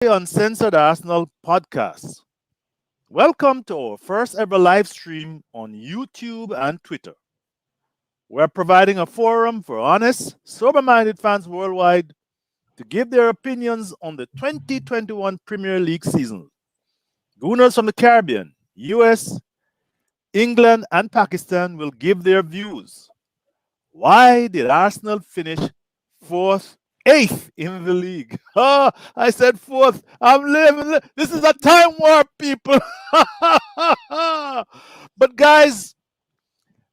Uncensored Arsenal podcast. Welcome to our first ever live stream on YouTube and Twitter. We're providing a forum for honest, sober minded fans worldwide to give their opinions on the 2021 Premier League season. Gooners from the Caribbean, US, England, and Pakistan will give their views. Why did Arsenal finish fourth, eighth in the league? Oh, I said fourth. I'm living. This is a time warp, people. But guys,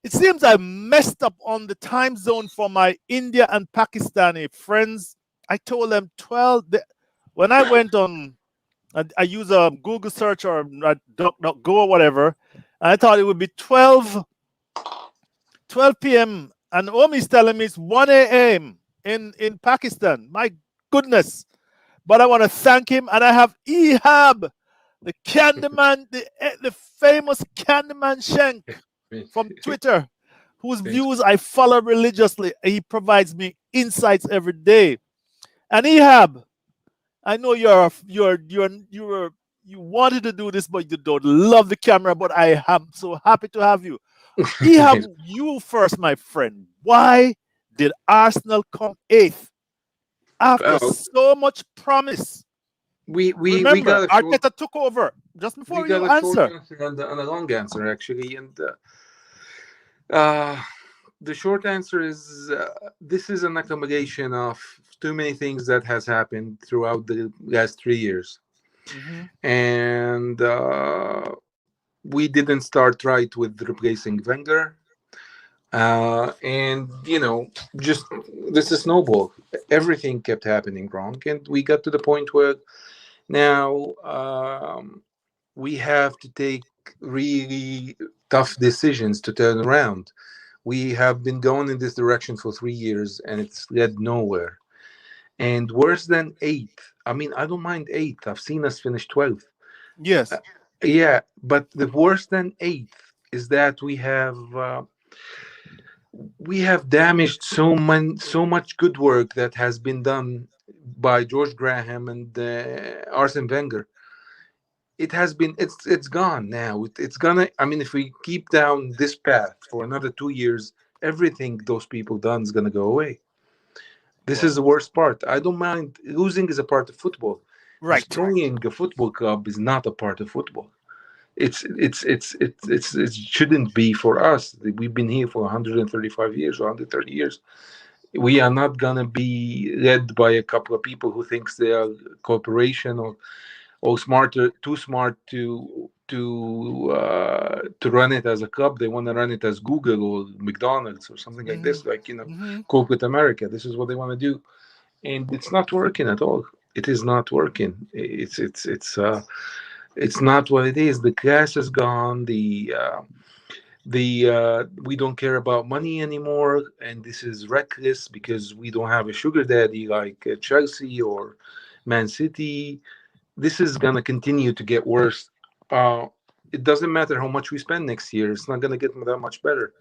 it seems I messed up on the time zone for my India and Pakistani friends. I told them 12. When I went on, I use a Google search or a DuckDuckGo or whatever, and I thought it would be 12 p.m. And Omi's telling me it's 1 a.m. in Pakistan. My goodness. But I want to thank him. And I have Ehab, the Candyman, the famous Candyman Shank from Twitter, whose views I follow religiously. He provides me insights every day. And Ehab, I know you wanted to do this, but you don't love the camera. But I am so happy to have you. Ehab, you first, my friend. Why did Arsenal come eighth after so much promise? Remember, Arteta took over just before you answer. Short answer and a long answer, actually. And the short answer is this is an accumulation of too many things that has happened throughout the last 3 years. And we didn't start right with replacing Wenger. And just this is snowball. Everything kept happening wrong, and we got to the point where now we have to take really tough decisions to turn around. We have been going in this direction for 3 years, and it's led nowhere. And worse than eighth. I mean, I don't mind eighth. I've seen us finish 12th. Yes. Yeah, but the worse than eighth is that we have damaged so much good work that has been done by George Graham and Arsene Wenger. It's gone now. It's gonna. I mean, if we keep down this path for another 2 years, everything those people done is gonna go away. This is the worst part. I don't mind losing is a part of football. Right. Destroying a football club is not a part of football. It shouldn't be for us. We've been here for 135 years or 130 years. We are not gonna be led by a couple of people who thinks they are corporation or smarter, too smart to run it as a club. They want to run it as Google or McDonald's or something like this, like corporate America. This is what they want to do, and it's not working at all. It is not working. It's not what it is. The class is gone. The we don't care about money anymore, and this is reckless because we don't have a sugar daddy like Chelsea or Man City. This is gonna continue to get worse. It doesn't matter how much we spend next year; it's not gonna get that much better.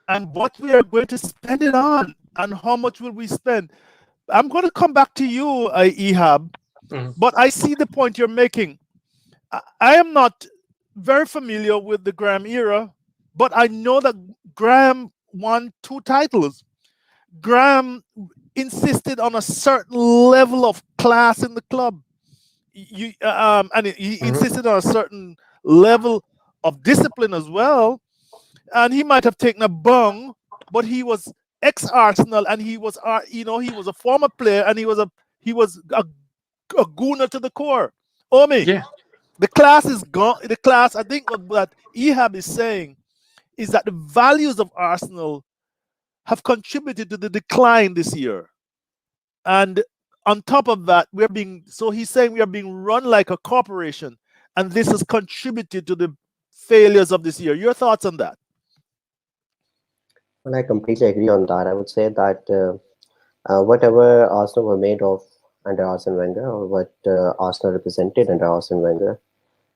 And what we are going to spend it on, and how much will we spend? I'm going to come back to you, Ehab, but I see the point you're making. I am not very familiar with the Graham era, but I know that Graham won 2 titles. Graham insisted on a certain level of class in the club. And he insisted on a certain level of discipline as well. And he might have taken a bung, but he was ex-Arsenal, and he was a former player, and he was a gooner to the core. Omi, Yeah. the class is gone. The class, I think what Ehab is saying is that the values of Arsenal have contributed to the decline this year. And on top of that, he's saying we are being run like a corporation, and this has contributed to the failures of this year. Your thoughts on that? Well, I completely agree on that. I would say that whatever Arsenal were made of under Arsene Wenger, or what Arsenal represented under Arsene Wenger,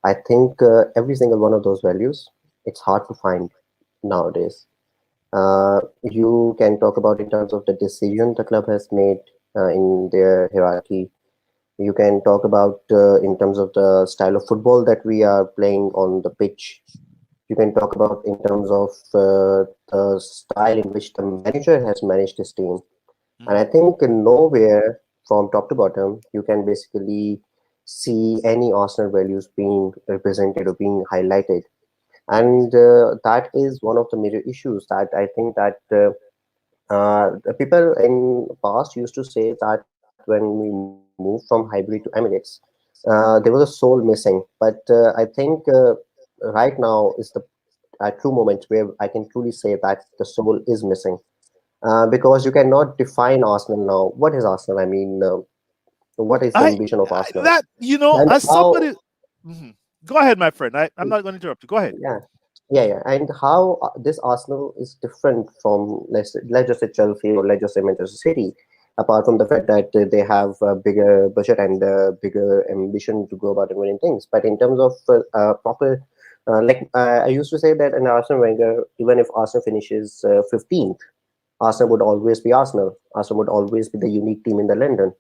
I think every single one of those values, it's hard to find nowadays. You can talk about in terms of the decision the club has made in their hierarchy, You can talk about in terms of the style of football that we are playing on the pitch. You can talk about in terms of the style in which the manager has managed his team. And I Mhm. think nowhere from top to bottom you can basically see any Arsenal values being represented or being highlighted. And that is one of the major issues that I think that the people in the past used to say that when we moved from Highbury to Emirates, there was a soul missing. But I think right now is the true moment where I can truly say that the soul is missing. Because you cannot define Arsenal now. What is Arsenal? I mean, what is the ambition of Arsenal? That, And as how, somebody. Mhm. Go ahead, my friend. I'm not going to interrupt you. Go ahead. yeah, yeah. And how this Arsenal is different from, let's just say Chelsea or let's just say Manchester City, apart from the fact that they have a bigger budget and a bigger ambition to go about and winning things. But in terms of proper, I used to say that in Arsene Wenger, even if Arsenal finishes 15th, Arsenal would always be Arsenal. Arsenal would always be the unique team in the London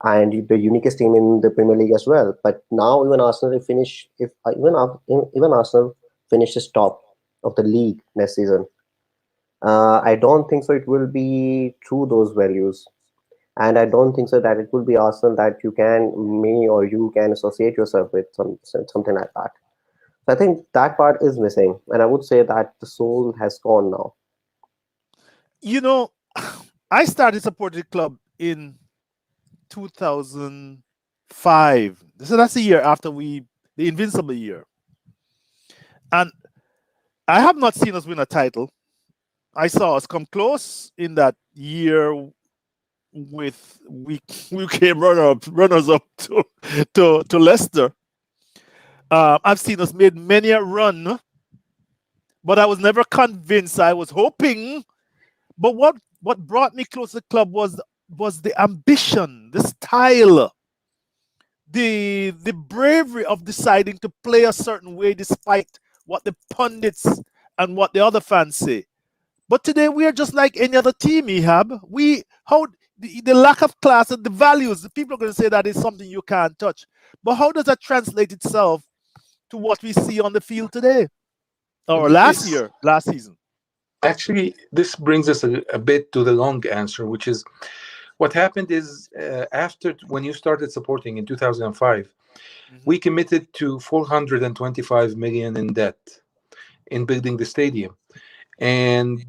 and the uniquest team in the Premier League as well. But now even Arsenal finish if even Arsenal finishes top of the league next season, I don't think so. It will be through those values, and I don't think so that it will be Arsenal that you can me or you can associate yourself with something like that. So I think that part is missing, and I would say that the soul has gone now. You know, I started supporting the club in 2005. So that's the year after the Invincible year. And I have not seen us win a title. I saw us come close in that year with we came runners up to Leicester. I've seen us made many a run, but I was never convinced. I was hoping, but what brought me close to the club was the ambition, the style, the bravery of deciding to play a certain way despite what the pundits and what the other fans say. But today we are just like any other team, Ehab. The lack of class and the values, the people are going to say that is something you can't touch. But how does that translate itself to what we see on the field today? Or This last season? actually this brings us a bit to the long answer, which is what happened is after when you started supporting in 2005, Mhm. we committed to 425 million in debt in building the stadium, and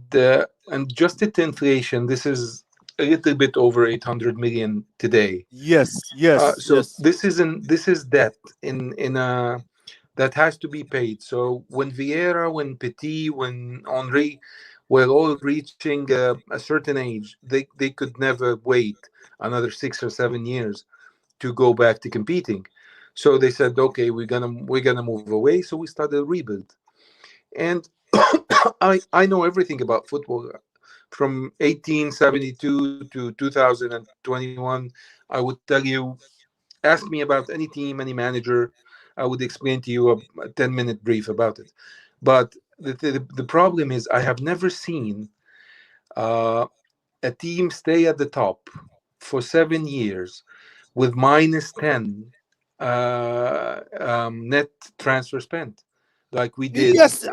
adjusted to inflation, this is a little bit over 800 million today. Yes, yes, So yes. this is debt in a that has to be paid. So when Vieira, when Petit, when Henri were all reaching a certain age, they could never wait another 6 or 7 years to go back to competing. So they said, okay, we're gonna move away. So we started a rebuild, and I know everything about football from 1872 to 2021. I would tell you, ask me about any team, any manager, I would explain to you a 10-minute brief about it. But the problem is, I have never seen uh, a team stay at the top for 7 years with minus 10 net transfer spent, like we did. Yes.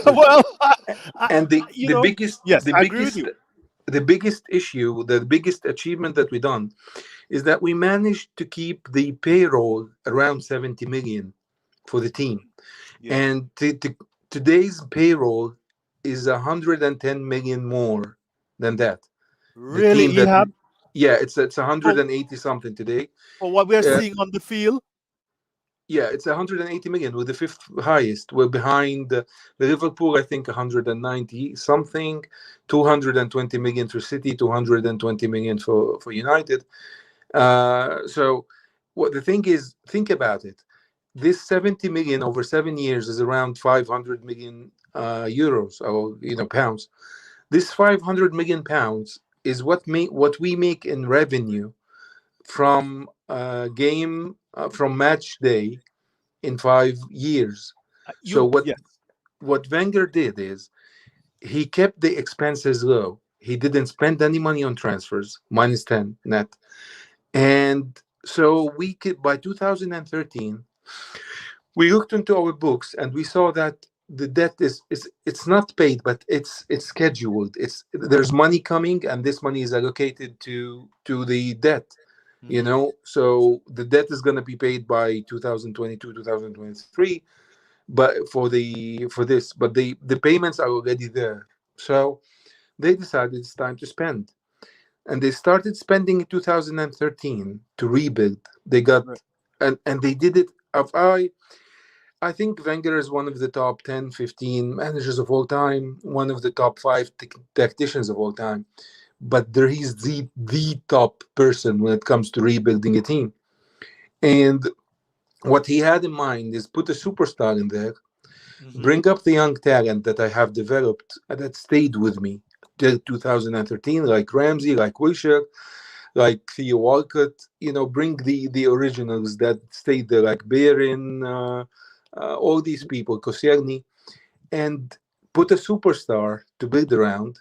Well, I, And the biggest yes, the I agree with biggest you. the biggest issue, the biggest achievement that we done is that we managed to keep the payroll around 70 million for the team. Yeah. And today's payroll is 110 million more than that. The Really, team that Ehab, yeah, it's for, 180 something today. for what we're Uh, seeing on the field. yeah, it's 180 million with the fifth highest. We're behind the Liverpool, I think 190 something, 220 million for City, 220 million for United. So what the thing is, think about it. This 70 million over 7 years is around 500 million euros, or pounds. This 500 million pounds is what we make in revenue from game from match day in 5 years. So You Yes. what Wenger did is he kept the expenses low. He didn't spend any money on transfers, minus 10 net, and So we could, by 2013, we looked into our books and we saw that the debt is it's not paid, but it's scheduled. It's there's money coming, and this money is allocated to the debt. Mm-hmm. So the debt is going to be paid by 2022, 2023, but for this, but the payments are already there. So they decided it's time to spend, and they started spending in 2013 to rebuild. They got Right. and they did it. I think Wenger is one of the top 10, 15 managers of all time, one of the top five tacticians of all time. But there he's the top person when it comes to rebuilding a team. And what he had in mind is put a superstar in there, Mm-hmm. bring up the young talent that I have developed that stayed with me till 2013, like Ramsey, like Wilshere, like Theo Walcott. Bring the originals that stayed there, like Berin, all these people, Koscielny, and put a superstar to build around.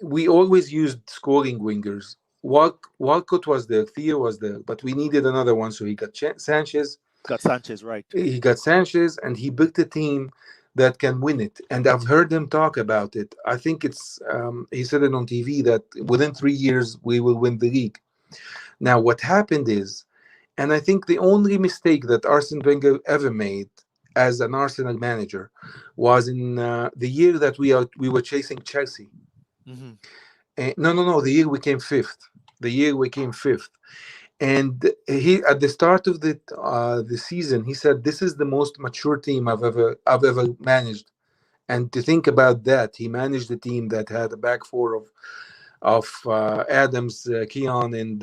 We always used scoring wingers. Walcott was there, Theo was there, but we needed another one, so he got Sanchez. Got Sanchez, right? He got Sanchez, and he built a team that can win it. And I've heard him talk about it. I think he said it on TV that within 3 years we will win the league. Now, what happened is, and I think the only mistake that Arsene Wenger ever made as an Arsenal manager was in the year that we were chasing Chelsea. Mm-hmm. No, the year we came fifth. The year we came fifth. And he, at the start of the season, he said, "This is the most mature team I've ever managed." And to think about that, he managed a team that had a back four of Adams, Keon, and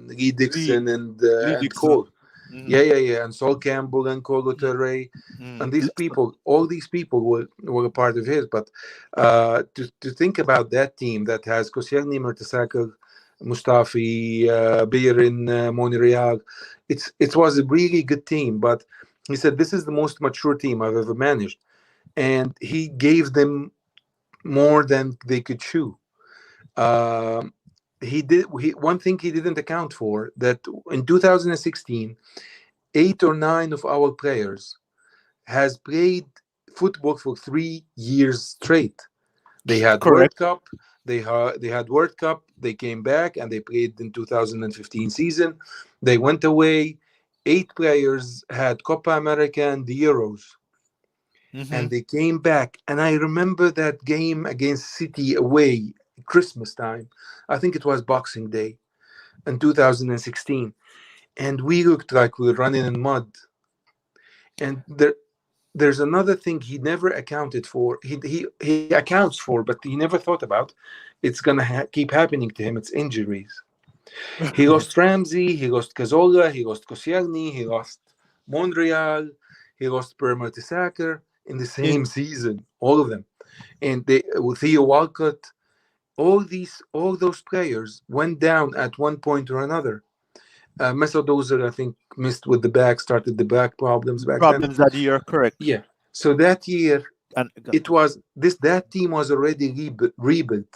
Lee Lee Dixon, and Lee and Dixon. Cole. Mm-hmm. Yeah, and Sol Campbell and Colo Torre, Mm-hmm. and these people, all these people were a part of his. But to think about that team that has Koscielny, Mertesacker, Mustafi, Birin, Monreal, it was a really good team. But he said this is the most mature team I've ever managed, and he gave them more than they could chew. Um, one thing he didn't account for that in 2016, 8 or 9 of our players has played football for 3 years straight. They had World Correct. Cup. They had World Cup. They came back and they played in 2015 season. They went away. 8 players had Copa America and the Euros, Mm-hmm. and they came back. And I remember that game against City away, Christmas time. I think it was Boxing Day in 2016, and we looked like we were running in mud. And there's another thing he never accounted for. He accounts for, but he never thought about. It's gonna keep happening to him. It's injuries. He lost Ramsey. He lost Cazorla. He lost Koscielny. He lost Monreal. He lost Per Mertesacker in the same In season. All of them, and they with Theo Walcott. All those players went down at one point or another. Mesut Ozil, I think, missed with the back, started the back problems back then. problems that year, correct. Yeah. So that year, And that team was already rebuilt,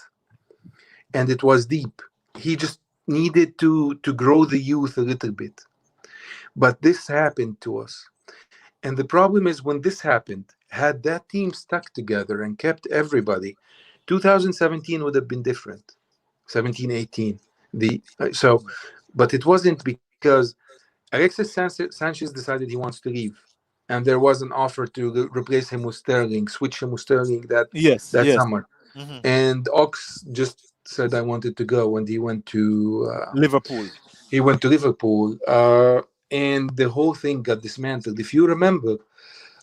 and it was deep. He just needed to grow the youth a little bit. But this happened to us. And the problem is when this happened, had that team stuck together and kept everybody, 2017 would have been different. 17, 18. But it wasn't because Alexis Sanchez decided he wants to leave, and there was an offer to replace him with Sterling, switch him with Sterling yes, that yes. summer. Mm-hmm. And Ox just said I wanted to go, and Liverpool. he went to Liverpool, and the whole thing got dismantled. If you remember,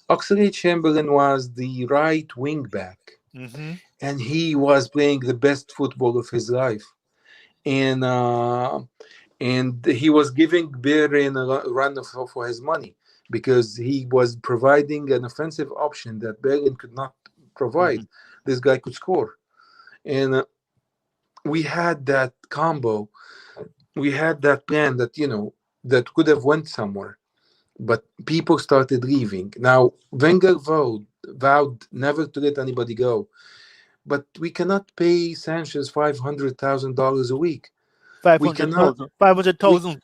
Oxlade-Chamberlain was the right wing back, Mm-hmm. and he was playing the best football of his life, and he was giving Berin a run for his money because he was providing an offensive option that Berin could not provide. Mm-hmm. This guy could score, and we had that combo. We had that plan that could have went somewhere, but people started leaving. Now Wenger vowed never to let anybody go, but we cannot pay Sanchez $500,000 a week. We cannot. 500,000. We 500,000.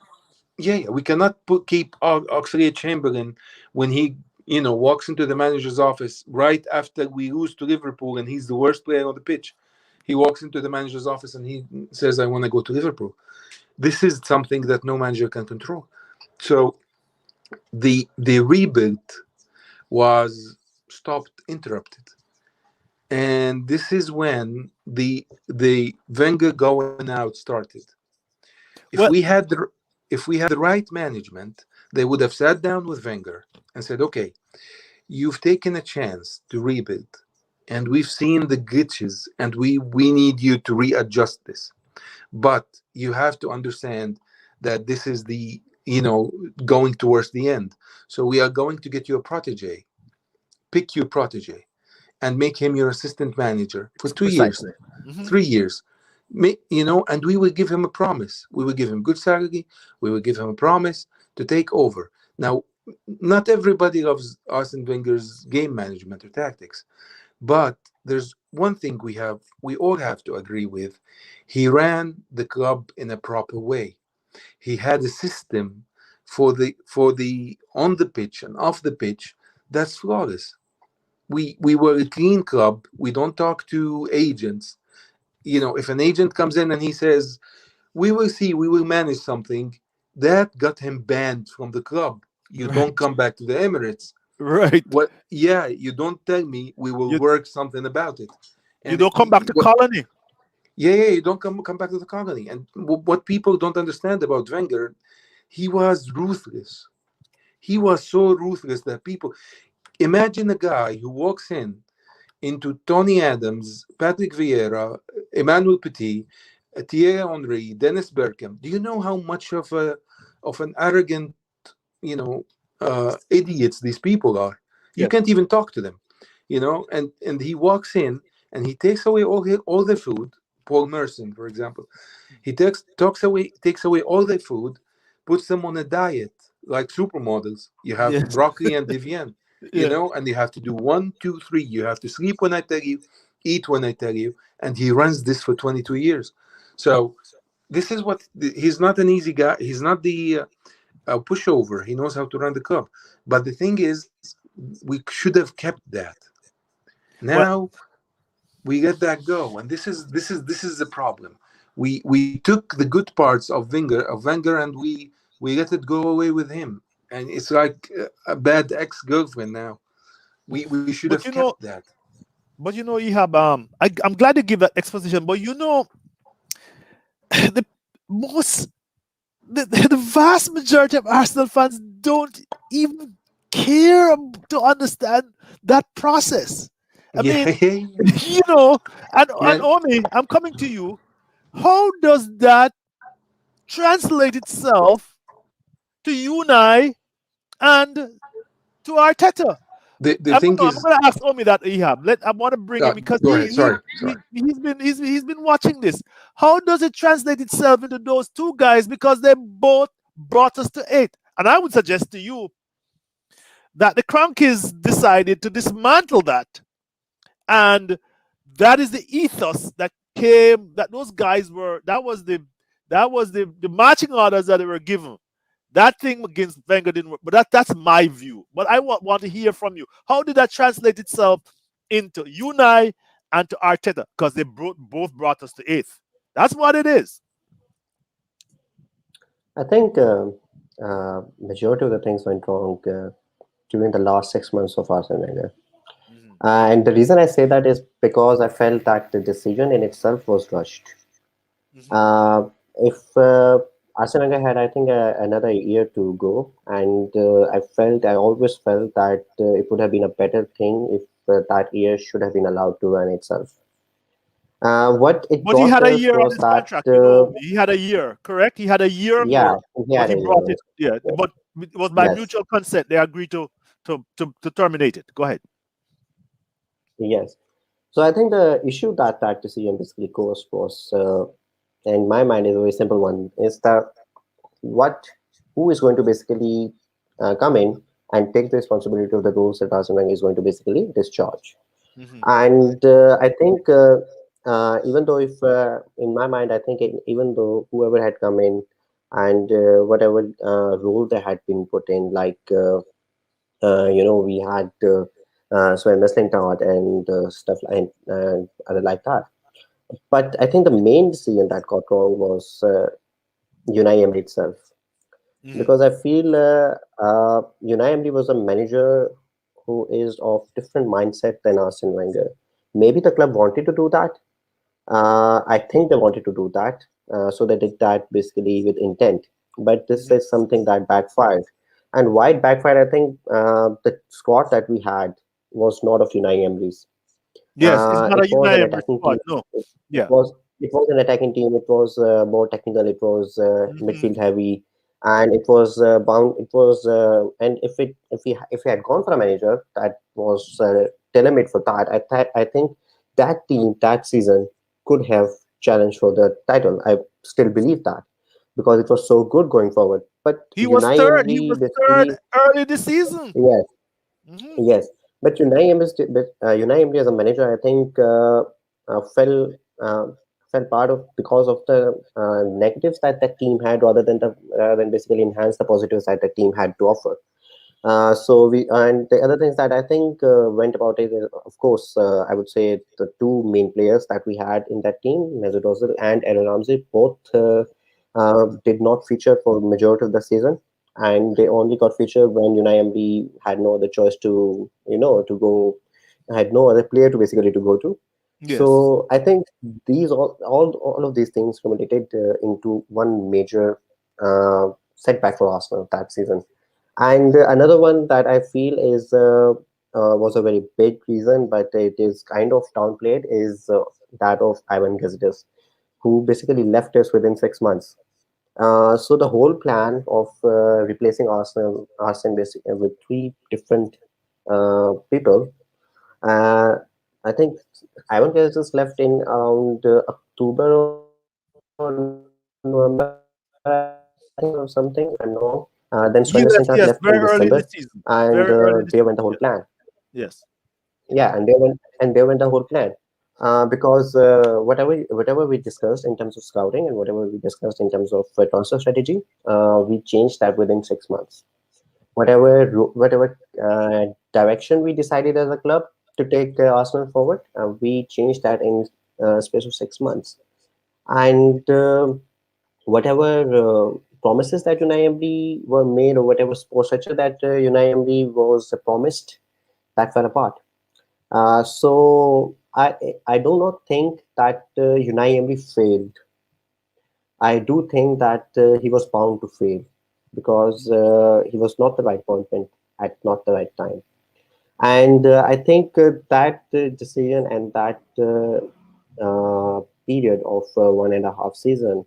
Yeah. We cannot keep Oxlade-Chamberlain when he, walks into the manager's office right after we lose to Liverpool, and he's the worst player on the pitch. He walks into the manager's office and he says, "I want to go to Liverpool." This is something that no manager can control. So the rebuild was stopped, interrupted, and this is when the Wenger going out started. If Well, we had the right management, they would have sat down with Wenger and said, "Okay, you've taken a chance to rebuild, and we've seen the glitches, and we need you to readjust this. But you have to understand that this is the going towards the end. So we are going to get you a protege, pick your protege, and make him your assistant manager for 2 years, precisely. Hmm. 3 years. And we will give him a promise. We will give him good salary. We will give him a promise to take over. Now, not everybody loves Arsene Wenger's game management or tactics, but there's one thing we all have to agree with. He ran the club in a proper way. He had a system for the on the pitch and off the pitch that's flawless. We were a clean club. We don't talk to agents. If an agent comes in and he says, "We will see, we will manage something," that got him banned from the club. You don't Right. come back to the Emirates. Right. What? Yeah, you don't tell me we will You work something about it. you And don't come back to what? colony. Yeah, you don't come back to the colony. And what people don't understand about Wenger, he was ruthless. He was so ruthless that people imagine a guy who walks into Tony Adams, Patrick Vieira, Emmanuel Petit, Thierry Henry, Dennis Bergkamp. Do you know how much of an arrogant, you know, idiots these people are? You Yes. can't even talk to them, And he walks in and he takes away all their food. Paul Merson, for example, he takes away all their food, puts them on a diet like supermodels. You have Yes. broccoli and Vivienne, Yeah. and you have to do 1, 2, 3. You have to sleep when I tell you, eat when I tell you, and he runs this for 22 years. So this is he's not an easy guy. He's not the pushover. He knows how to run the club. But the thing is, we should have kept that. Well, Now we let that go, and this is the problem. We took the good parts of Wenger, and we let it go away with him, and it's like a bad ex-girlfriend now. We should have but you kept know, that. you have I'm glad to give that exposition, but the most the vast majority of Arsenal fans don't even care to understand that process. I Yeah, mean, yeah, you know, and yeah. Omi, I'm coming to you. How does that translate itself to Unai and to Arteta? The I don't thing know. I'm is, going to ask Omi that, Ihab. I want to bring him because go ahead. Sorry. he's been watching this. How does it translate itself into those two guys? Because they both brought us to 8. And I would suggest to you that the Crankies decided to dismantle that, and that is the ethos that came. That those guys were. That was the marching orders that they were given. That thing against Wenger didn't work, but that's my view. But I want to hear from you. How did that translate itself into Unai and to Arteta? Because they both brought us to 8th. That's what it is. I think majority of the things went wrong during the last 6 months of Arsene Wenger. Mhm. And the reason I say that is because I felt that the decision in itself was rushed. Mhm. If Arsene Wenger had, I think, another year to go, and I always felt that it would have been a better thing if that year should have been allowed to run itself. What it But he brought had a us year on was his that, contract. He had a year, correct? He had a year yeah, more, he but had he a brought year. it. Yeah, Yes, but it was by yes, mutual consent. They agreed to terminate it. Go ahead. yes. So I think the issue that that decision basically caused was, in my mind, is a very simple one: is that what who is going to basically come in and take the responsibility of the roles that Arsene Wenger is going to basically discharge. Hmm. And I think, even though if in my mind, I think even though whoever had come in and whatever role they had been put in, like we had Sven Mislintat and stuff like other like that. But I think the main decision that got wrong was Unai Emery itself, Hmm. because I feel Unai Emery was a manager who is of different mindset than Arsene Wenger. Maybe the club wanted to do that. I think they wanted to do that, so they did that basically with intent. But this is something that backfired. And why it backfired, I think the squad that we had was not of Unai Emery's. Yes, it's not a It was an United Emirates attacking team. squad. No. It Yeah. was it was an attacking team. It was more technical. It was Hmm. midfield heavy, and it was bound. It was and if we had gone for a manager that was tailor made for that, I think that team that season could have challenged for the title. I still believe that because it was so good going forward. But He was Unai third. He Emery was third basically, early this season. yes. Hmm. Yes, but Unai Emery as a manager, I think, uh, fell uh, fell part of because of the negatives that that team had, rather than basically enhance the positives that the team had to offer. So we and the other things that I think went about it, is, of course, I would say the two main players that we had in that team, Mesut Ozil and Aaron Ramsey, both did not feature for majority of the season, and they only got featured when Unai Emery had no other choice to to go, had no other player to basically to go to. Yes. So I think these all of these things culminated into one major setback for Arsenal that season. And another one that I feel is was a very big reason, but it is kind of downplayed, is that of Ivan Gazidis, who basically left us within 6 months. So the whole plan of replacing Arsene basically with three different people, uh, I think Ivan Gazidis left in around October or November, I think, or something, if I'm not wrong. Then Sven Mislintat left in December, He and left, yes, very there early went in the the whole season. plan. Very early in the season. Yeah, Yes. Yes. yeah, and there went the whole plan. Because whatever we discussed in terms of scouting and whatever we discussed in terms of transfer strategy, we changed that within 6 months. Whatever direction we decided as a club to take Arsenal forward, we changed that in space of 6 months. And whatever promises that Unai Emery were made, or whatever sports structure that Unai Emery was promised, that fell apart. So I do not think that Unai Emery failed. I do think that he was bound to fail because he was not the right appointment at not the right time. And I think that decision and that period of 1.5 season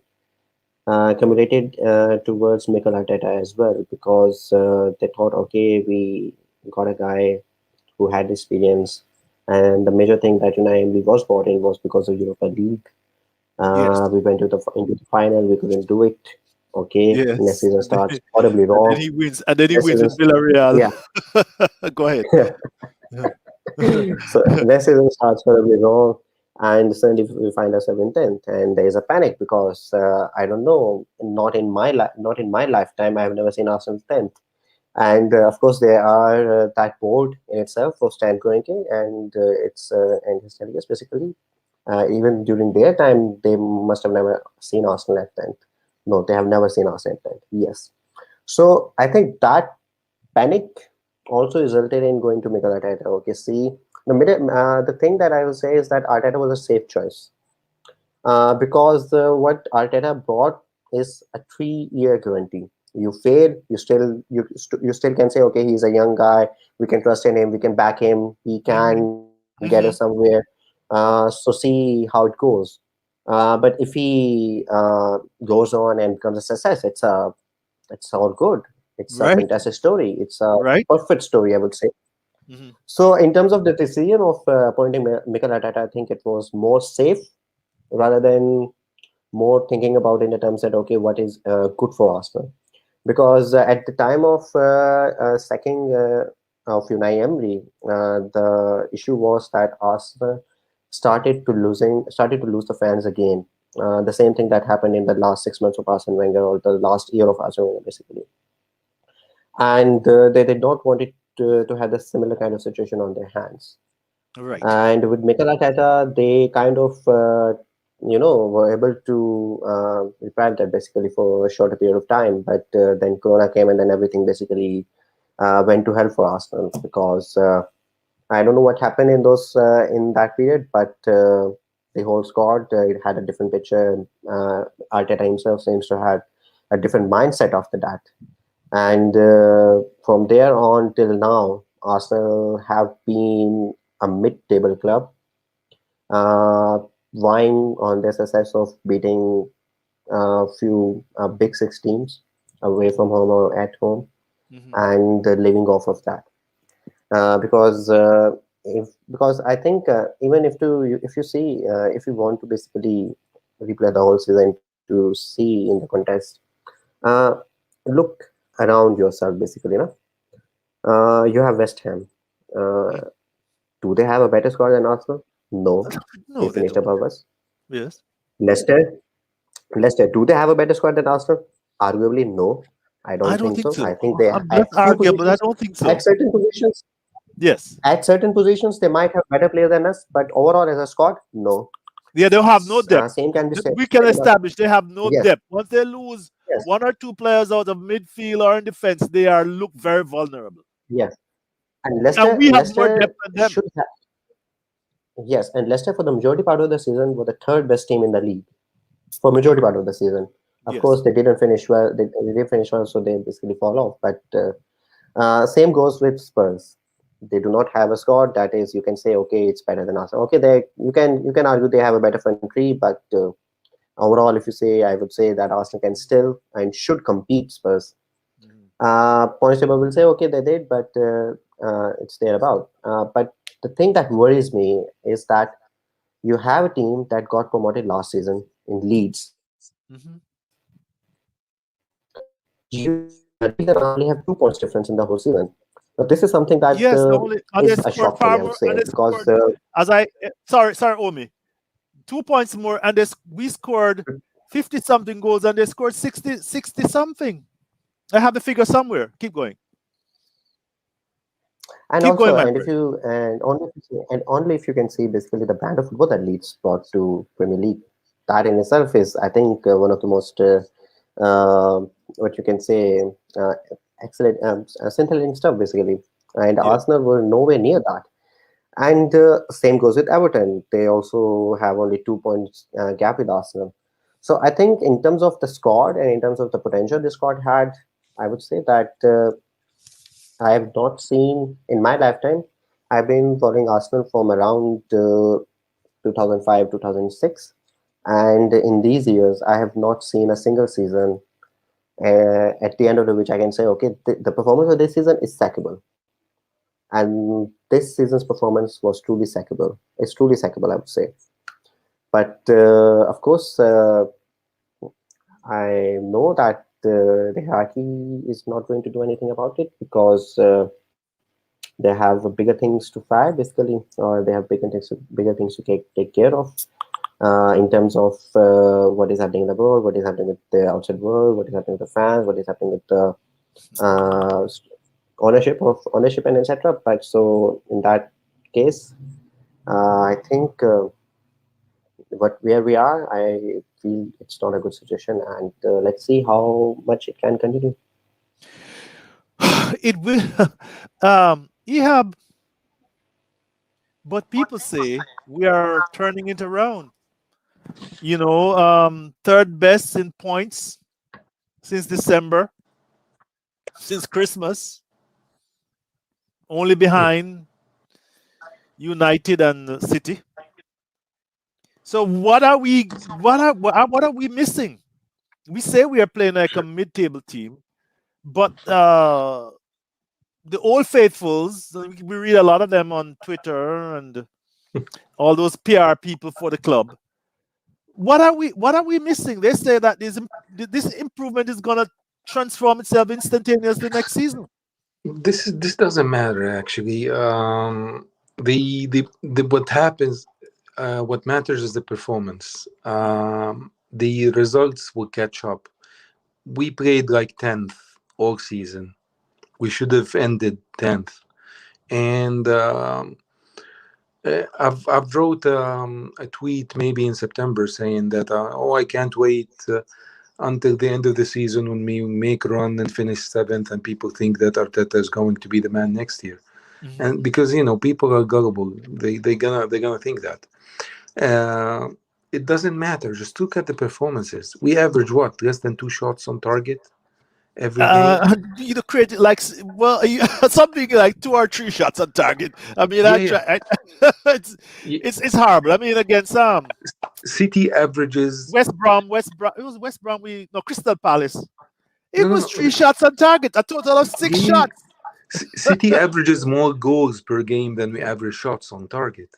accumulated towards Mikel Arteta as well, because they thought, okay, we got a guy who had experience, and the major thing that Unai Emery was brought in was because of Europa League. Yes. We went into the final, we couldn't do it. Okay, next Yes. season starts horribly And then wrong. he wins. And then he Next wins season, with Villarreal. yeah. Go ahead. So next season starts horribly wrong, and suddenly we find ourselves in 10th, and there is a panic because I don't know, not in my lifetime, I've never seen Arsenal 10th. And of course, there are that board in itself for stand ranking, and it's and historians basically. Even during their time, they must have never seen Arsenal at 10th. No, they have never seen Arsenal at 10th. Yes. So I think that panic also resulted in going to Mikel Arteta. Okay, see, the thing that I will say is that Arteta was a safe choice, because what Arteta brought is a 3 year guarantee. You fail, you still can say, okay, he's a young guy, we can trust in him, we can back him, he Hmm. can get us Hmm. somewhere. So see how it goes. But if he goes on and becomes a success, it's all good. It's a Right. fantastic story. It's a Right. perfect story, I would say. Hmm. So, in terms of the decision of appointing Mikel Arteta, I think it was more safe rather than more thinking about in the terms that, okay, what is good for Arsenal. Because at the time of sacking of Unai Emery, the issue was that Arsenal started to lose the fans again. The same thing that happened in the last 6 months of Arsene Wenger, or the last year of Arsene Wenger, basically. And they did not want it to have the similar kind of situation on their hands. Right. And with Mikel Arteta, they kind of, were able to repair that basically for a shorter period of time. But then Corona came, and then everything basically went to hell for Arsenal, because I don't know what happened in that period, but the whole squad, it had a different picture. Arteta himself seems to have a different mindset after that. And from there on till now, Arsenal have been a mid-table club, uh, vying on their success of beating a few big six teams away from home or at home, Hmm. and living off of that. Because because I think, even if you see, if you want to basically replay the whole season to see in the contest, uh, look around yourself basically, no? You have West Ham. Uh, do they have a better squad than Arsenal? No, they No, they finished don't. above us. Yes. Leicester, Leicester, do they have a better squad than Arsenal? Arguably, no. I I don't don't think think so. I so. think they, at That's few arguable. I positions, don't think at so. certain positions, Yes. they might have better players than us, but overall as a squad, no. Yeah, they don't have no depth. Same can be said We can about, establish they have no yes, depth. Once they lose yes, one or two players out of midfield or in defense, they are look very vulnerable. yes. And And we have more Leicester depth than them. should have, yes, and Leicester for the majority part of the season were the third best team in the league for majority part of the season. Of Yes. course, they didn't finish well. They didn't finish well, so they basically fall off. But same goes with Spurs. They do not have a squad that is, you can say, okay, it's better than us. Okay, they, you can argue they have a better front three, but overall, if you say, I would say that Arsenal can still and should compete Spurs. Mhm. Points table will say, okay, they did, but it's there about. But the thing that worries me is that you have a team that got promoted last season in Leeds, Mhm. Leeds and Arsenal only have 2 points difference in the whole season. But this is something that Yes, only and they is a scored shock for me, far I would more and say, they because scored as sorry, Omi. 2 points more and we scored 50 something goals and they scored 60 something. I have the figure somewhere. Keep going. and Keep going, also, my and if friend. you and only if you can see basically the brand of football that Leeds brought to Premier League, that in itself is, I think, one of the most what you can say, uh, excellent, scintillating stuff basically. And Yeah. Arsenal were nowhere near that. And same goes with Everton. They also have only 2 points gap with Arsenal. So I think in terms of the squad and in terms of the potential the squad had, I would say that I have not seen in my lifetime. I've been following Arsenal from around 2005, 2006. And in these years, I have not seen a single season at the end of which I can say, okay, the performance of this season is sackable. And this season's performance was truly sackable. It's truly sackable, I would say. But of course, I know that the hierarchy is not going to do anything about it, because they have bigger things to fire, basically, or they have bigger things to take care of, in terms of what is happening in the world, what is happening with the outside world, what is happening with the fans, what is happening with the uh, ownership and etc. But so in that case, I think where we are, I feel it's not a good situation, and let's see how much it can continue. It will Ehab, but people say we are turning it around. Third best in points since December, since Christmas, only behind United and City. So what are we missing? We say we are playing like a mid-table team, but the old faithfuls, we read a lot of them on Twitter and all those PR people for the club. What are we missing? They say that this improvement is gonna transform itself instantaneously next season. This doesn't matter actually. The what happens. what matters is the performance. The results will catch up. We played like 10th all season. We should have ended 10th. And I've wrote a tweet maybe in September saying that I can't wait until the end of the season when we make a run and finish 7th, and people think that Arteta is going to be the man next year. Mhm. And because people are gullible, they're gonna think that. Uh, it doesn't matter. Just look at the performances. We average what, less than 2 shots on target every game. Create it like something like 2 or 3 shots on target. I mean, Yeah, yeah. it's Ye- it's horrible. I mean, against City averages. West Brom. It was West Brom. Crystal Palace. It No, no, was no. 3 shots on target. A total of six Yeah, shots. City averages more goals per game than we average shots on target.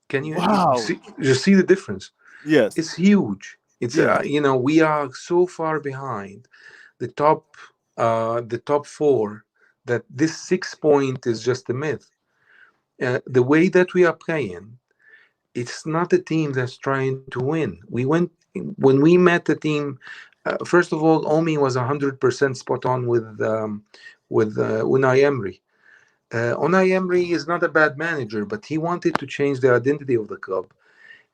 Can you Wow. see? You see the difference? Yes. It's huge. It's Yes. we are so far behind the top four that this 6 point is just a myth. The way that we are playing, it's not a team that's trying to win. When we met the team. First of all, Omi was 100% spot on with Unai Emery. Unai Emery is not a bad manager, but he wanted to change the identity of the club.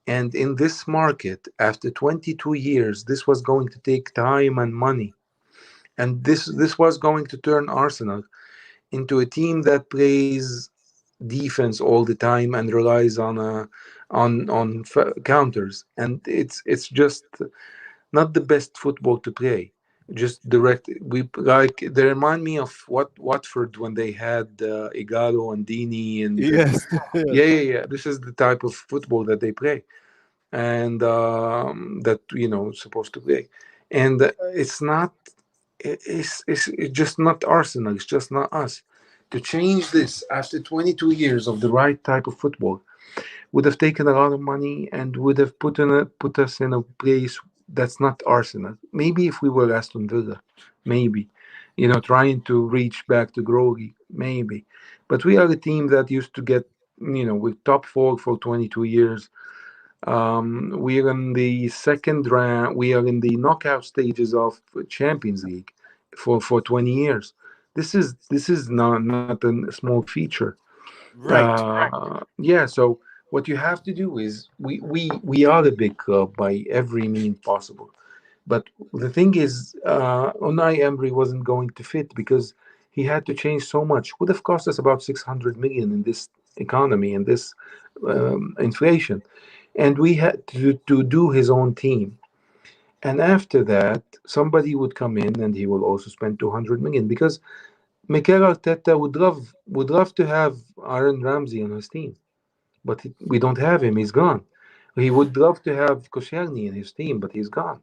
And in this market, after 22 years, this was going to take time and money. And this was going to turn Arsenal into a team that plays defense all the time and relies on counters. And it's just not the best football to play. Just direct. We like they remind me of what Watford when they had Igalo and Dini and Yes. Yes. yeah, yeah, yeah. This is the type of football that they play, and that supposed to play. And it's not. It's just not Arsenal. It's just not us. To change this after 22 years of the right type of football would have taken a lot of money and would have put us in a place that's not Arsenal. Maybe if we were Aston Villa, maybe, trying to reach back to glory, maybe. But we are a team that used to get, with top four for 22 years. We are in the second round. We are in the knockout stages of Champions League for 20 years. This is not a small feature. Right. Yeah, so what you have to do is we are a big club by every means possible. But the thing is, Unai Emery wasn't going to fit because he had to change so much. Would have cost us about 600 million in this economy and this inflation, and we had to do his own team. And after that, somebody would come in and he will also spend 200 million because Mikel Arteta would love to have Aaron Ramsey on his team, but we don't have him. He's gone. He would love to have Koscielny in his team, but he's gone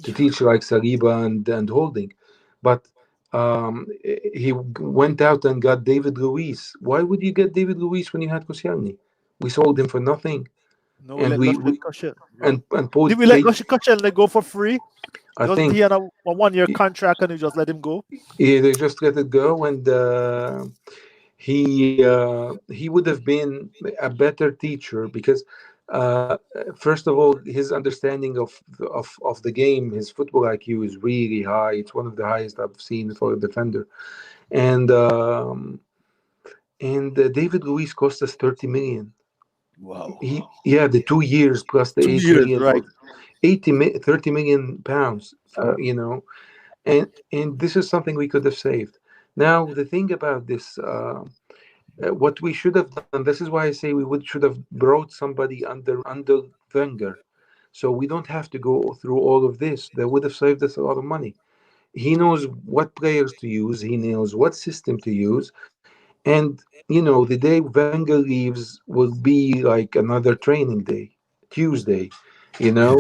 to teach like Saliba and Holding. But he went out and got David Luiz. Why would you get David Luiz when you had Koscielny? We sold him for nothing, No, we and let we Koscielny. and Did we let paid. Koscielny go for free? I Wasn't he think on a 1 year contract and you just let him go? yeah, they just let it go, and he would have been a better teacher because first of all his understanding of the game, his football IQ is really high. It's one of the highest I've seen for a defender. And David Luiz cost us 30 million. Wow. Yeah, the 2 years plus the Two 8 years, million right? was 30 million pounds, and this is something we could have saved. Now the thing about this, what we should have done. This is why I say we should have brought somebody under Wenger, so we don't have to go through all of this. That would have saved us a lot of money. He knows what players to use. He knows what system to use, and the day Wenger leaves will be like another training day, Tuesday. Now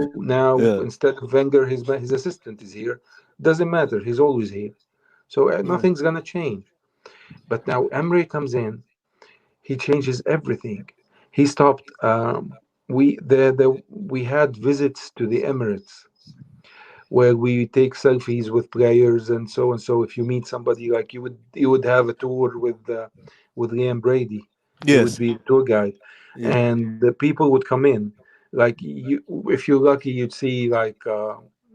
Yeah. instead of Wenger, his assistant is here. Doesn't matter. He's always here, so Yeah. nothing's gonna change. But now Emery comes in. He changes everything. He stopped. We had visits to the Emirates where we take selfies with players and so and so. If you meet somebody, like you would have a tour with Liam Brady. He would Yes. be a tour guide, Yeah. and the people would come in. Like you, if you're lucky, you'd see like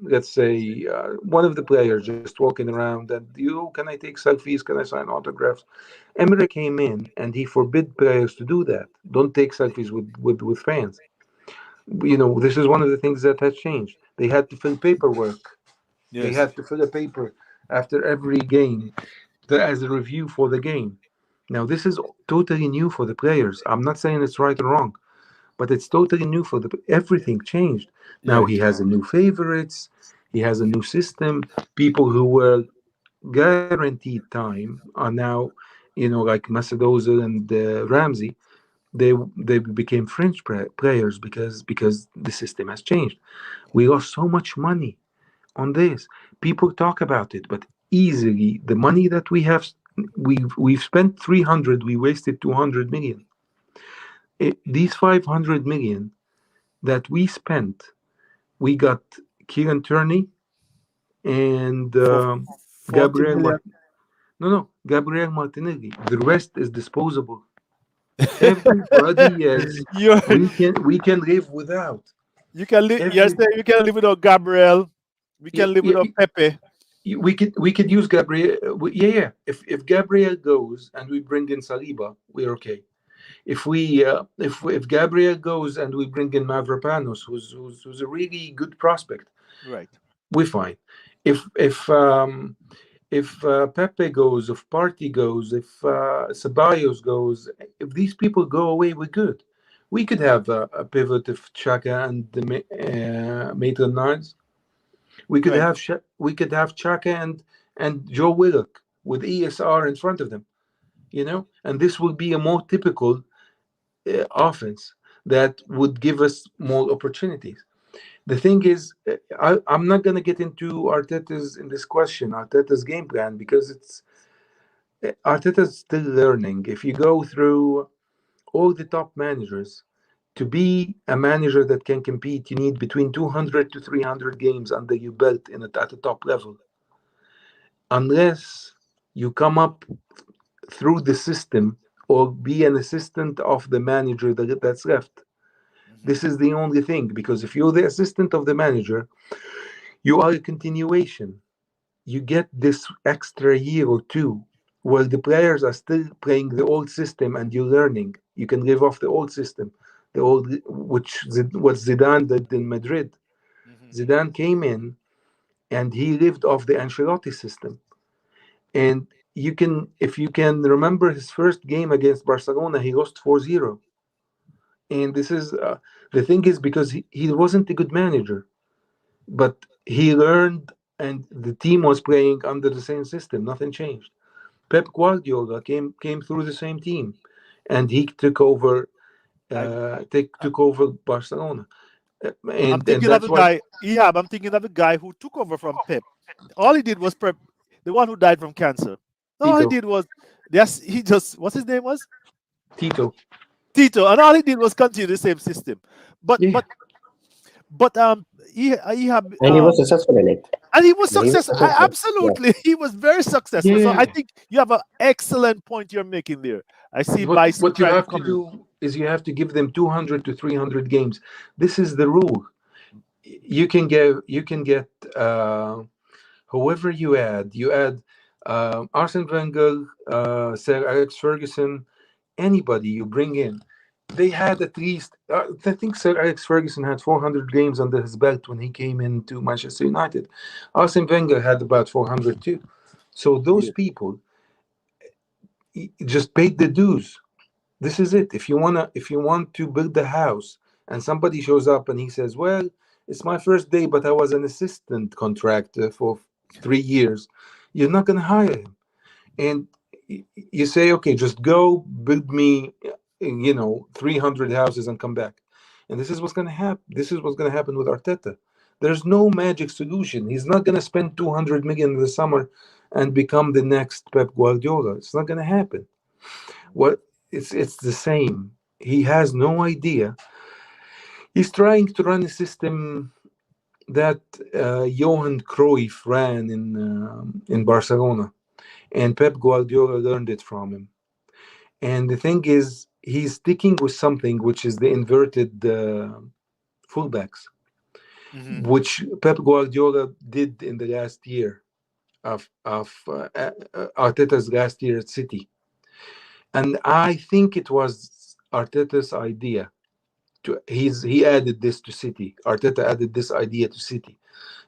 let's say one of the players just walking around and can I take selfies? Can I sign autographs? Emre came in and he forbid players to do that. Don't take selfies with fans. This is one of the things that has changed. They had to fill paperwork. They Yes. had to fill a paper after every game as a review for the game. Now, this is totally new for the players. I'm not saying it's right or wrong, but it's totally new for everything changed. Now Right. he has a new favorites. He has a new system. People who were guaranteed time are now, like Macedoza and Ramsey. They became French players because the system has changed. We lost so much money on this. People talk about it, but easily the money that we've spent 300, we wasted 200 million. These 500 million that we spent, we got Kieran Tierney and For 40 Gabriel million. Gabriel Martinelli. The rest is disposable. Everybody else you we can live without. you can live. Yes, Every we can live without Gabriel. We yeah, can live yeah, without Pepe. we could use Gabriel. Yeah. If Gabriel goes and we bring in Saliba, we're okay. If Gabriel goes and we bring in Mavropanos, who's a really good prospect, Right. we're fine. If Pepe goes, if Party goes, if Ceballos goes, if these people go away, we're good. We could have a pivot of Chaka and the Maitland-Niles. Right. We could have Chaka and Joe Willock with ESR in front of them, and this would be a more typical offense that would give us more opportunities. The thing is, I'm not going to get into Arteta's game plan, because Arteta's still learning. If you go through all the top managers, to be a manager that can compete, you need between 200 to 300 games under your belt at the top level. Unless you come up through the system or be an assistant of the manager that's left. Mhm. This is the only thing, because if you're the assistant of the manager, you are a continuation. You get this extra year or two where the players are still playing the old system and you're learning. You can live off the old system, what Zidane did in Madrid. Mhm. Zidane came in and he lived off the Ancelotti system. And if you can remember his first game against Barcelona, he lost 4-0. And this is the thing is because he wasn't a good manager, but he learned and the team was playing under the same system. Nothing changed. Pep Guardiola came through the same team, and he I, took over Barcelona, I'm and thinking of that's the why guy. Yeah, I'm thinking of the guy who took over from Pep. All he did was prep the one who died from cancer. All he Tito did was yes, he just what's his name was Tito Tito, and all he did was continue the same system. But yeah but but he had And he was successful in it. and he was He was successful. successful. Yeah. Absolutely, he was very successful. So yeah. I think you have an excellent point you're making there. I see Vice What you trying to have to come in. do is you have to give them 200 to 300 games. This is the rule. You can get whoever you add Arsene Wenger, Sir Alex Ferguson, anybody you bring in. They had at least, I think Sir Alex Ferguson had 400 games under his belt when he came into Manchester United. Arsene Wenger had about 400 too. So those Yeah. people just paid the dues. This is it. If you want to build a house and somebody shows up and he says, "Well, it's my first day, but I was an assistant contractor for 3 years," you're not going to hire him. And you say, "Okay, just go build me, 300 houses and come back." And this is what's going to happen. This is what's going to happen with Arteta. There's no magic solution. He's not going to spend 200 million in the summer and become the next Pep Guardiola. It's not going to happen. What it's the same. He has no idea. He's trying to run a system that Johan Cruyff ran in Barcelona, and Pep Guardiola learned it from him. And the thing is, he's sticking with something which is the inverted fullbacks, Hmm. which Pep Guardiola did in the last year of Arteta's last year at City, and I think it was Arteta's idea. He added this to City. Arteta added this idea to City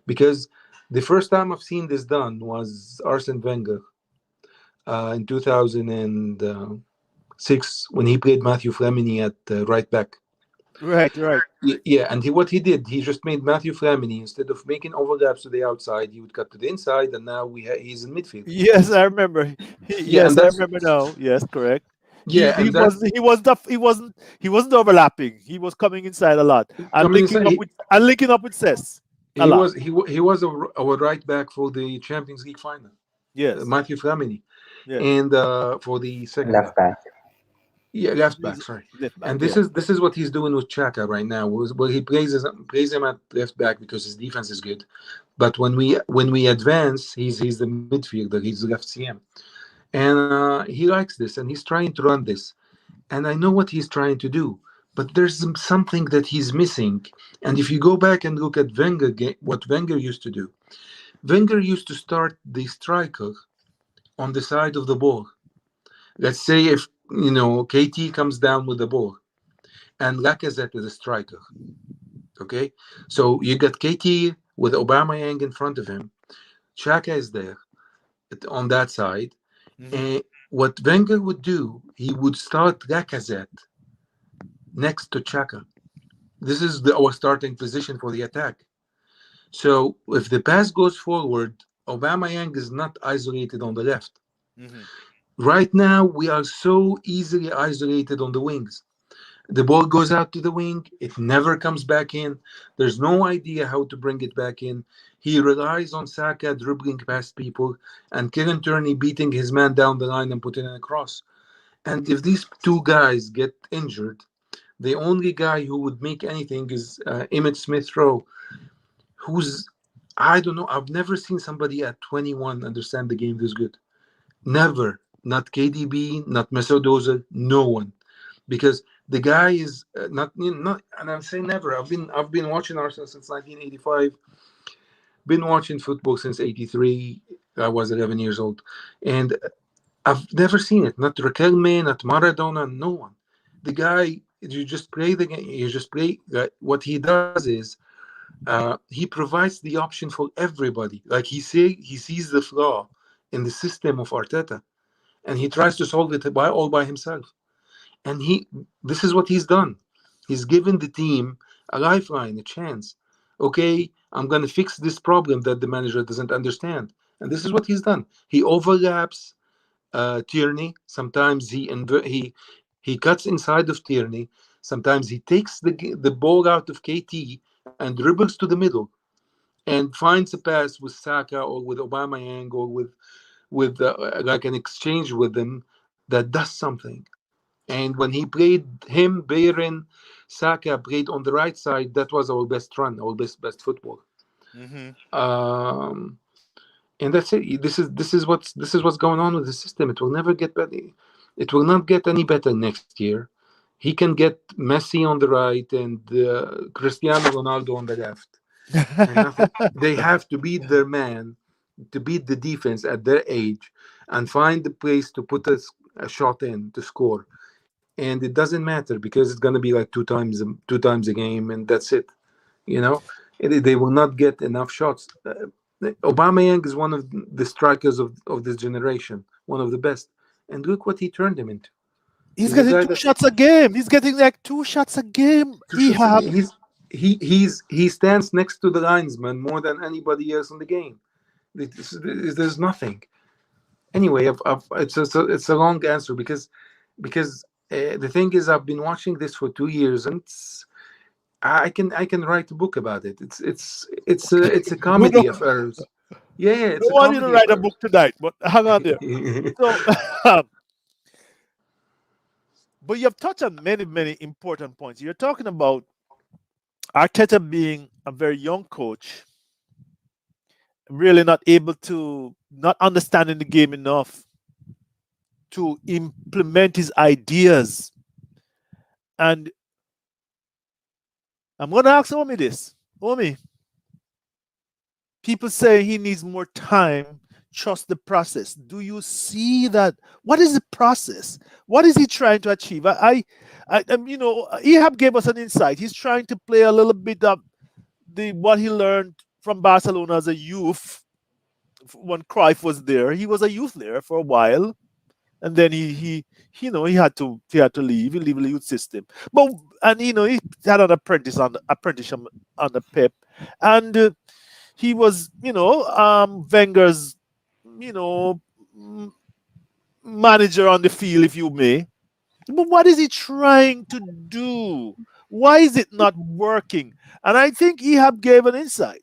because the first time I've seen this done was Arsene Wenger in 2006 when he played Matthew Flamini at right back. Right, right. Yeah, and what he did, he just made Matthew Flamini, instead of making overlaps to the outside, he would cut to the inside, and now he's in midfield. Yes, I remember. Yeah, Yes, and I that's remember now. Yes, correct. yeah, and that He wasn't overlapping. He was coming inside a lot and coming inside, linking up with Cess a he lot. was he was our right back for the Champions League final, Yes, Matthew Flamini, yes. and for the second Left leg. back. Yeah, left He's back. Sorry, left back. and Yeah. this is what he's doing with Chaka right now. Where he plays him at left back because his defense is good, but when we advance, he's the midfielder. He's the left CM, and he likes this, and he's trying to run this, and I know what he's trying to do. But there's something that he's missing. And if you go back and look at what Wenger used to do, Wenger used to start the striker on the side of the ball. Let's say if KT comes down with the ball and Lacazette is a striker. Okay, so you got KT with Aubameyang in front of him. Xhaka is there on that side. Hmm. And what Wenger would do, he would start Lacazette next to Xhaka. This is our starting position for the attack. So if the pass goes forward, Aubameyang is not isolated on the left. Hmm. Right now, we are so easily isolated on the wings. The ball goes out to the wing. It never comes back in. There's no idea how to bring it back in. He relies on Saka dribbling past people and Kieran Tierney beating his man down the line and putting in a cross. And if these two guys get injured, the only guy who would make anything is Emmett Smith Rowe, who's, I don't know, I've never seen somebody at 21 understand the game this good. Never. Not KDB, not Mesut Ozil, no one. Because the guy is not, and I'm saying never. I've been watching Arsenal since 1985. Been watching football since '83. I was 11 years old, and I've never seen it. Not Riquelme, not Maradona, no one. The guy, you just play the game. You just play. What he does is he provides the option for everybody. Like he sees the flaw in the system of Arteta, and he tries to solve it all by himself. And this is what he's done. He's given the team a lifeline, a chance. Okay, I'm going to fix this problem that the manager doesn't understand. And this is what he's done. He overlaps Tierney. Sometimes he cuts inside of Tierney. Sometimes he takes the ball out of KT and dribbles to the middle and finds a pass with Saka or with Aubameyang or with like an exchange with them that does something. And when he played him, Bayern, Saka played on the right side. That was our best run, our best football. Hmm. Um, and that's it. This is what's going on with the system. It will never get better. It will not get any better next year. He can get Messi on the right and Cristiano Ronaldo on the left, and nothing. They have to beat their man, to beat the defense at their age, and find the place to put a shot in to score. And it doesn't matter because it's going to be like two times a game, and that's it. You know, they will not get enough shots. Aubameyang is one of the strikers of this generation, one of the best. And look what he turned him into. He's He's a getting guy two that shots a game. He's getting like 2 shots a game. two shots Ehab. again. He stands next to the linesman more than anybody else in the game. There's nothing. Anyway, it's a long answer because the thing is I've been watching this for 2 years and I can write a book about it. It's a We comedy don't, of errors. Yeah, it's don't a want you to comedy of write a errors. book tonight, but hang on there. So, but you have touched on many, many important points. You're talking about Arteta being a very young coach, really not able to, not understanding the game enough to implement his ideas. And I'm going to ask Omi this. Omi, people say he needs more time. Trust the process. Do you see that? What is the process? What is he trying to achieve? Ehab gave us an insight. He's trying to play a little bit of the what he learned from Barcelona as a youth when Cruyff was there. He was a youth there for a while, and then he had to leave. He leave the youth system, but and he had an apprenticeship on the Pep, and he was Wenger's you know m- manager on the field, if you may. But what is he trying to do? Why is it not working? And I think Ehab gave an insight.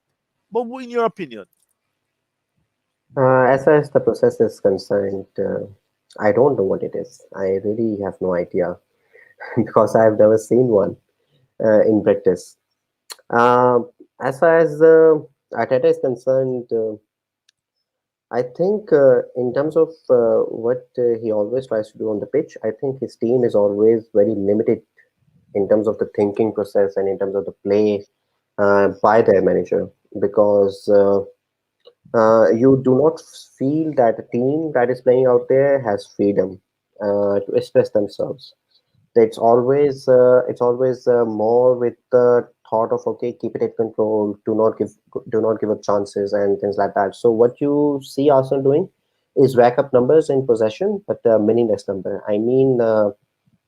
But in your opinion? As far as the process is concerned, I don't know what it is. I really have no idea because I've never seen one in practice. As far as Arteta is concerned, I think in terms of what he always tries to do on the pitch, I think his team is always very limited in terms of the thinking process and in terms of the play by their manager, because you do not feel that the team that is playing out there has freedom to express themselves. It's always more with the thought of, okay, keep it in control, do not give up chances and things like that. So what you see Arsenal doing is rack up numbers in possession, but meaningless number. I mean, the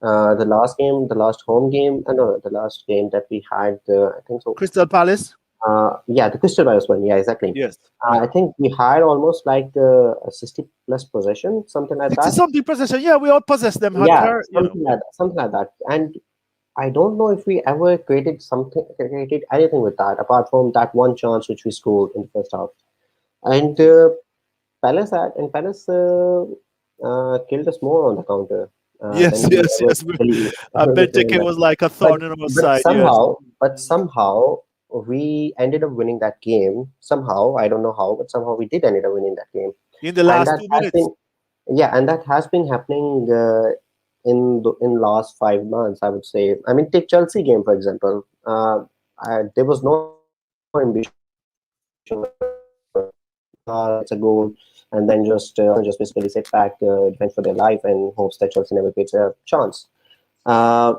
last home game, no, the last game that we had, I think so. Crystal Palace? Yeah, the Crystal Palace one. Yeah, exactly. Yes. Right. I think we had almost like a 60 plus possession, something like that. 60-something possession. Yeah, we all possess them. Yeah, Yeah. something like that. And I don't know if we ever created anything with that, apart from that one chance which we scored in the first half. And Palace killed us more on the counter Yes, than we yes, ever yes. really Benteke was like a but thorn in our but side. Yes. somehow but Mhm. somehow we ended up winning that game. Somehow, I don't know how, but somehow we did ended up winning that game. In the And last that two has minutes. been yeah, and that has been happening in last 5 months, I would say. I mean, take Chelsea game for example. There was no ambition whatsoever. Gets a goal, and then Arsenal just basically sit back, defend for their life, and hopes that Chelsea never gets a chance.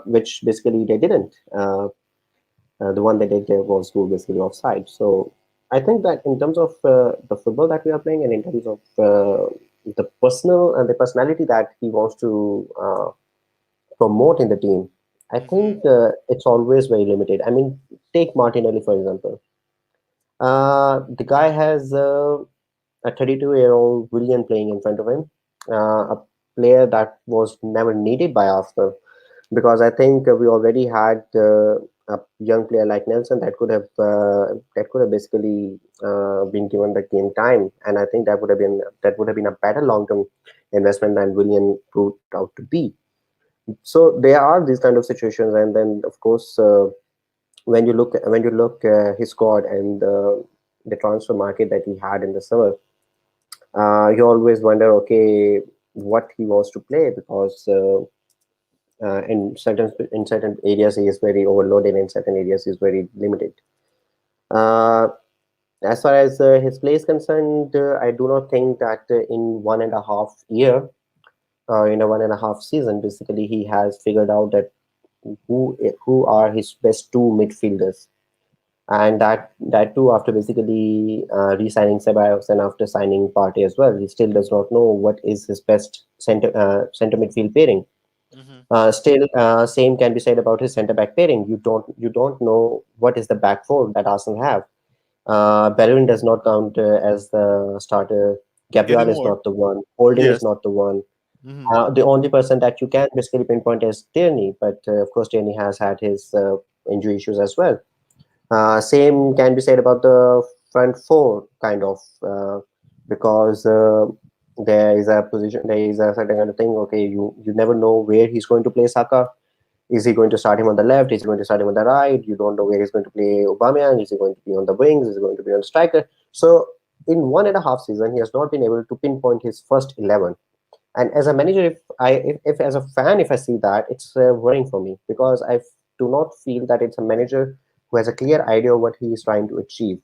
Which basically they didn't. The one they did there was goal basically offside. So I think that in terms of the football that we are playing, and in terms of the personal and the personality that he wants to promote in the team, I Hmm. think it's always very limited. I mean, take Martinelli for example. The guy has a 32-year-old Willian playing in front of him, a player that was never needed by Arsenal, because I think we already had a young player like Nelson that could have basically been given the game time, and I think that would have been a better long-term investment than Willian proved out to be. So there are these kind of situations, and then of course when you look his squad and the transfer market that he had in the summer, you always wonder, okay, what he wants to play, because in certain areas he is very overloaded, in certain areas he is very limited. Uh, as far as his play is concerned, I do not think that in 1.5 year, in a 1.5 season, basically he has figured out that who are his best two midfielders, and that too after basically re-signing Ceballos and after signing Partey as well. He still does not know what is his best center midfield pairing. Hmm. Still, same can be said about his centre back pairing. You don't know what is the back four that Arsenal have. Bellerin does not count as the starter. Gabriel is Anymore. not the one. Holding is Yes. not the one. Hmm. The only person that you can basically pinpoint is Tierney, but of course Tierney has had his injury issues as well. Same can be said about the front four, kind of, because there is a certain kind of thing. Okay, you never know where he's going to play Saka. Is he going to start him on the left? Is he going to start him on the right? You don't know where he's going to play Aubameyang. Is he going to be on the wings? Is he going to be on striker? So in 1.5 season, he has not been able to pinpoint his first 11. And as a manager, if as a fan, if I see that, it's worrying for me, because I do not feel that it's a manager who has a clear idea of what he is trying to achieve.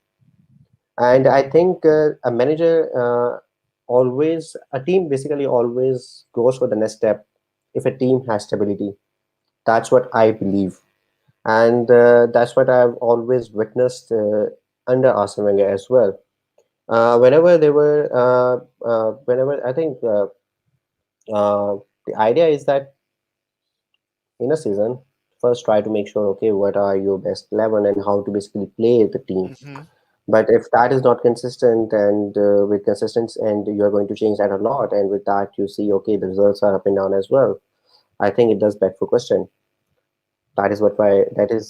And I think a manager always, a team basically always goes for the next step if a team has stability. That's what I believe. And that's what I've always witnessed under Arsene Wenger as well. Whenever they were, whenever I think the idea is that in a season, first try to make sure, okay, what are your best 11 and how to basically play the team. Hmm. But if that is not consistent and with consistency, and you're going to change that a lot, and with that you see, okay, the results are up and down as well. I think it does beg for question. That is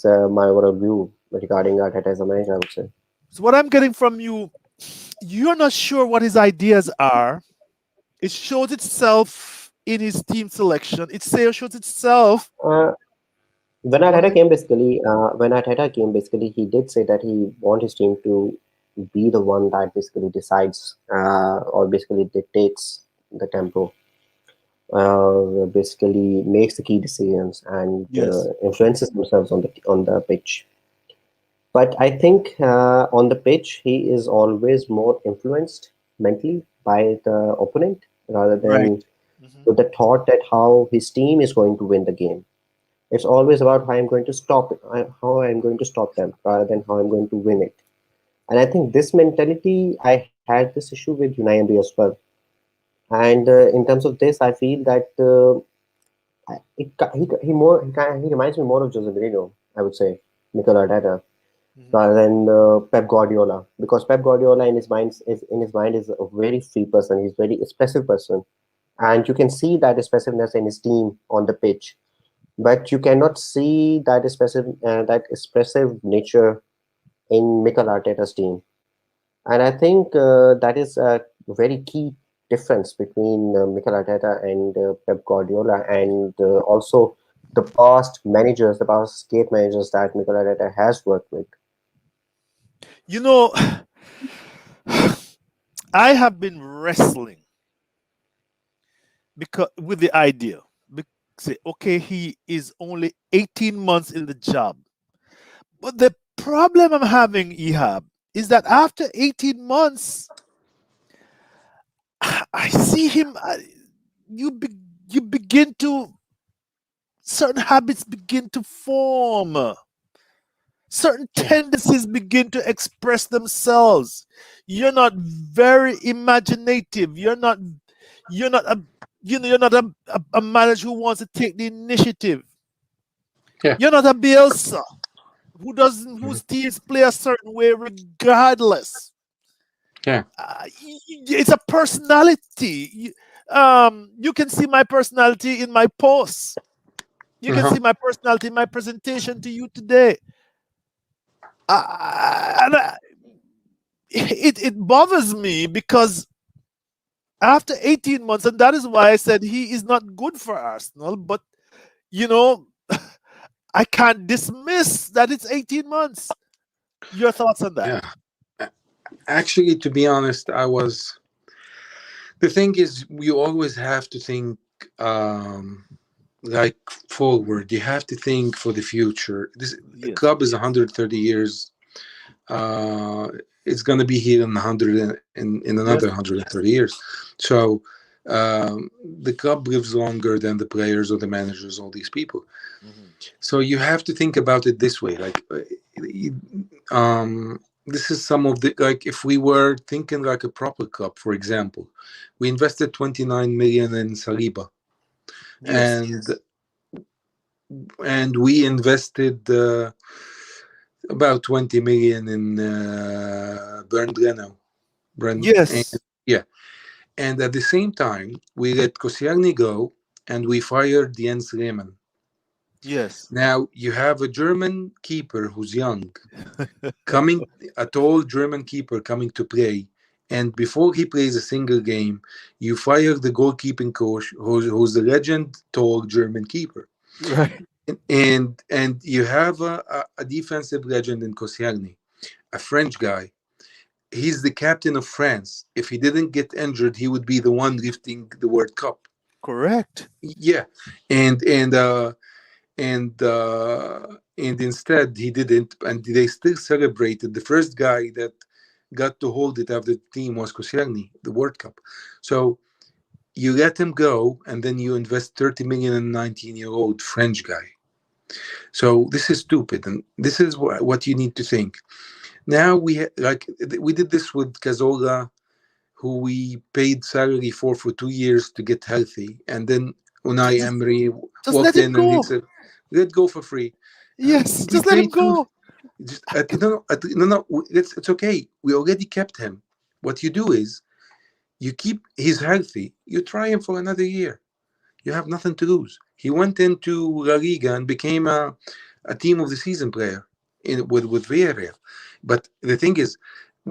my overall view regarding Arteta as a manager, I would say. So what I'm getting from you, you're not sure what his ideas are. It shows itself in his team selection. Shows itself. Uh, when Go Arteta ahead. came, basically, he did say that he want his team to be the one that basically decides or basically dictates the tempo, basically makes the key decisions and Yes. influences themselves on the pitch. But I think on the pitch, he is always more influenced mentally by the opponent rather Right. than Hmm. with the thought that how his team is going to win the game. It's always about how I'm going to stop it, how I'm going to stop them, rather than how I'm going to win it. And I think this mentality, I had this issue with Unai Emery as well. And in terms of this, I feel that he reminds me more of Jose Mourinho, I would say, Mikel Arteta, Hmm. rather than Pep Guardiola, because Pep Guardiola in his mind is a very free person. He's a very expressive person, and you can see that expressiveness in his team on the pitch. But you cannot see that expressive nature in Mikel Arteta's team. And I think that is a very key difference between Mikel Arteta and Pep Guardiola, and also the past state managers that Mikel Arteta has worked with. You know, I have been wrestling because with the idea. Say, okay, he is only 18 months in the job. But the problem I'm having, Ehab, is that after 18 months, I see him. You be, you begin to certain habits begin to form. Certain Yeah. tendencies begin to express themselves. You're not very imaginative. You're not a you're not a manager who wants to take the initiative. Yeah. You're not a Bielsa Mhm. whose teams play a certain way regardless. Yeah. It's a personality. You can see my personality in my posts. You can Uh-huh. see my personality in my presentation to you today. And it bothers me because after 18 months, and that is why I said he is not good for Arsenal, but you know, I can't dismiss that it's 18 months. Your thoughts on that? Yeah. A- Actually, to be honest, I was. The thing is, you always have to think like forward. You have to think for the future. This Yes. club is 130 years. Uh, it's going to be here in 100 in another Yes. 130 years. So the club lives longer than the players or the managers, all these people. Hmm. So you have to think about it this way, like this is some of the, like, if we were thinking like a proper club, for example, we invested 29 million in Saliba, Yes. and we invested about 20 million in Bernd Leno. And Yes. yeah, and at the same time we let Koscielny go and we fired Jens Lehmann. Yes. Now you have a German keeper who's young, coming, a tall German keeper coming to play, and before he plays a single game, you fire the goalkeeping coach, who's a legend, tall German keeper, Right. and you have a defensive legend in Koscielny, a French guy. He's the captain of France. If he didn't get injured, he would be the one lifting the World Cup. Correct. Yeah, and and uh, and and instead he didn't, and they still celebrated. The first guy that got to hold it after the team was Koscielny, the World Cup. So you let him go, and then you invest 30 million in a 19-year-old French guy. So this is stupid, and this is what you need to think. Now we did this with Cazorla, who we paid salary for 2 years to get healthy, and then Unai Just, Emery just let walked him in and he go. said, "Let go for free." Yes, We just let him paid two. go. Just no. It's okay. We already kept him. What you do is you keep. He's healthy. You try him for another year. You have nothing to lose. He went into La Liga and became a team of the season player with Villarreal. But the thing is,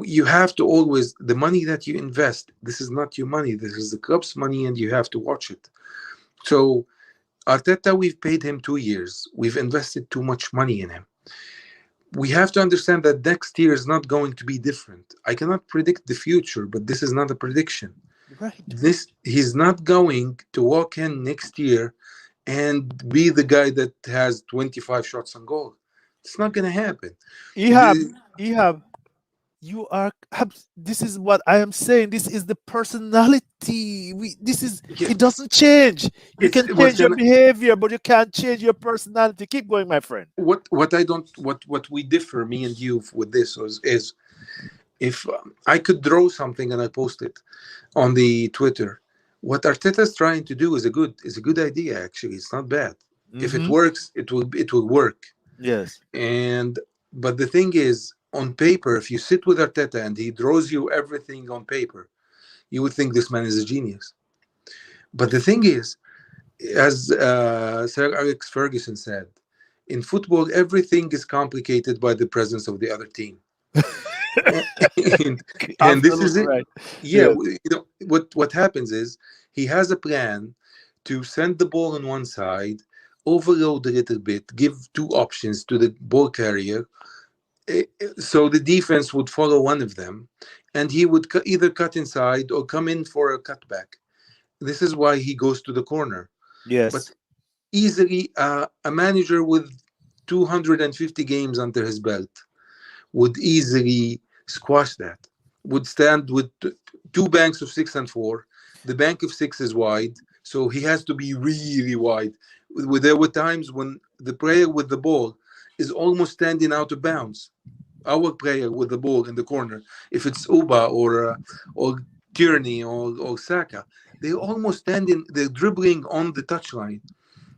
you have to always, the money that you invest, this is not your money, this is the club's money, and you have to watch it. So Arteta, we've paid him 2 years. We've invested too much money in him. We have to understand that next year is not going to be different. I cannot predict the future, but this is not a prediction. Right. This He's not going to walk in next year and be the guy that has 25 shots on goal. It's not going to happen. Ehab, The, Ehab, you are. This is what I am saying. This is the personality. This is. yeah, It doesn't change. You it's can what's change your gonna behavior, but you can't change your personality. Keep going, my friend. what I don't what we differ, me and you, with this is if I could draw something and I post it on the Twitter. What Arteta's trying to do is a good idea. Actually, it's not bad. If it Mm-hmm. works, it will work. Yes. And but the thing is, on paper, if you sit with Arteta and he draws you everything on paper, you would think this man is a genius. But the thing is, as Sir Alex Ferguson said, in football, everything is complicated by the presence of the other team. and, and this is Absolutely it. right. Yeah, Yes. what happens is he has a plan to send the ball on one side, overload a little bit, give two options to the ball carrier, so the defense would follow one of them, and he would either cut inside or come in for a cutback. This is why he goes to the corner. But Yes. easily, a manager with 250 games under his belt would easily squash that. Would stand with two banks of 6 and 4. The bank of 6 is wide, so he has to be really wide. There were times when the player with the ball is almost standing out of bounds. Our player with the ball in the corner, if it's Uba or Tierney or Saka, they're almost standing, they're dribbling on the touchline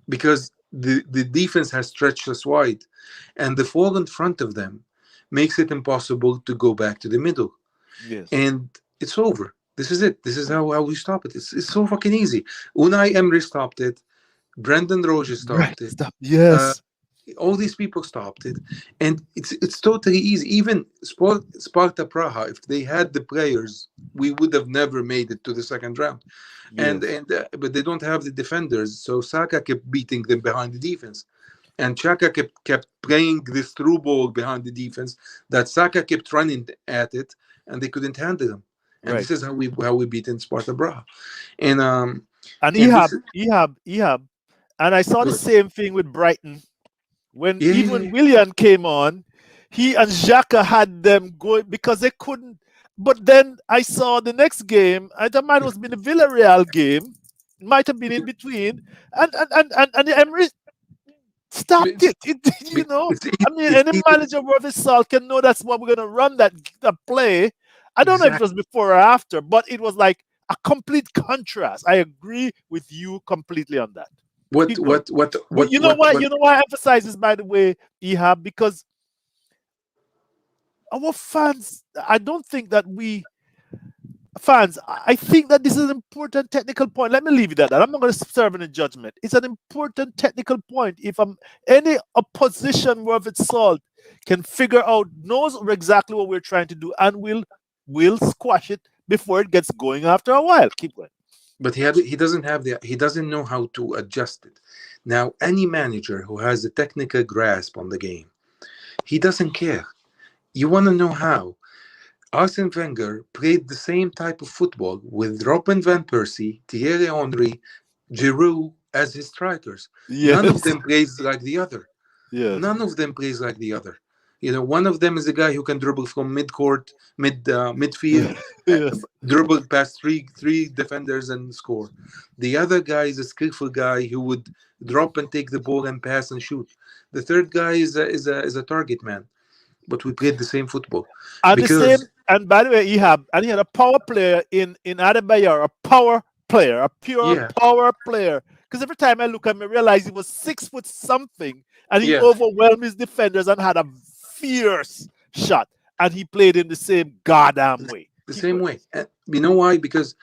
because the defense has stretched us wide, and the fall in front of them makes it impossible to go back to the middle, Yes. and it's over. This is it. This is how we stop it. It's so fucking easy. Unai Emery stopped it. Brendan Rodgers Right. stopped it. Stop. Uh, Yes. all these people stopped it, and it's totally easy. Even Sparta Praha, if they had the players, we would have never made it to the second round. Yes. But they don't have the defenders, so Saka kept beating them behind the defense, and Chaka kept playing this through ball behind the defense that Saka kept running at it, and they couldn't handle him. And this Right. is how we beat in Sparta Braha. And And and this Ehab, and I saw the same thing with Brighton when yeah, even yeah, when Willian came on, he and Xhaka had them going because they couldn't. But then I saw the next game. I thought might have been the Villarreal game, might have been in between, and the Emery stopped it's it. You know, it's easy, I mean, it's any easy. manager worth his salt can know that's what we're gonna run that play. I don't know if it Exactly. was before or after, but it was like a complete contrast. I agree with you completely on that. What Keep going. what what But what what what You know why I emphasize this, by the way, Ehab, because our fans, I don't think that we fans, I think that this is an important technical point. Let me leave it at that. I'm not going to serve any judgment. It's an important technical point. If any opposition worth its salt can figure out, knows exactly what we're trying to do, and will squash it before it gets going after a while. Keep going. but he doesn't know how to adjust it. Now, any manager who has a technical grasp on the game, he doesn't care. You want to know how? Arsene Wenger played the same type of football with Robin van Persie, Thierry Henry, Giroud as his strikers. None of Yes. them plays like the other. Yes. None of them plays like the other. One of them is a guy who can dribble from midfield, uh, Yes. dribble past three defenders and score. The other guy is a skillful guy who would drop and take the ball and pass and shoot. The third guy is a target man. But we played the same football And the same, because and by the way, he had a power player in Adebayor, a power player, a pure yeah, power player. Because every time I look at him, I realize he was 6 foot something, and he yeah, overwhelmed his defenders and had a fierce shot. And he played in the same goddamn way. the Keep same going. way. You know why? Because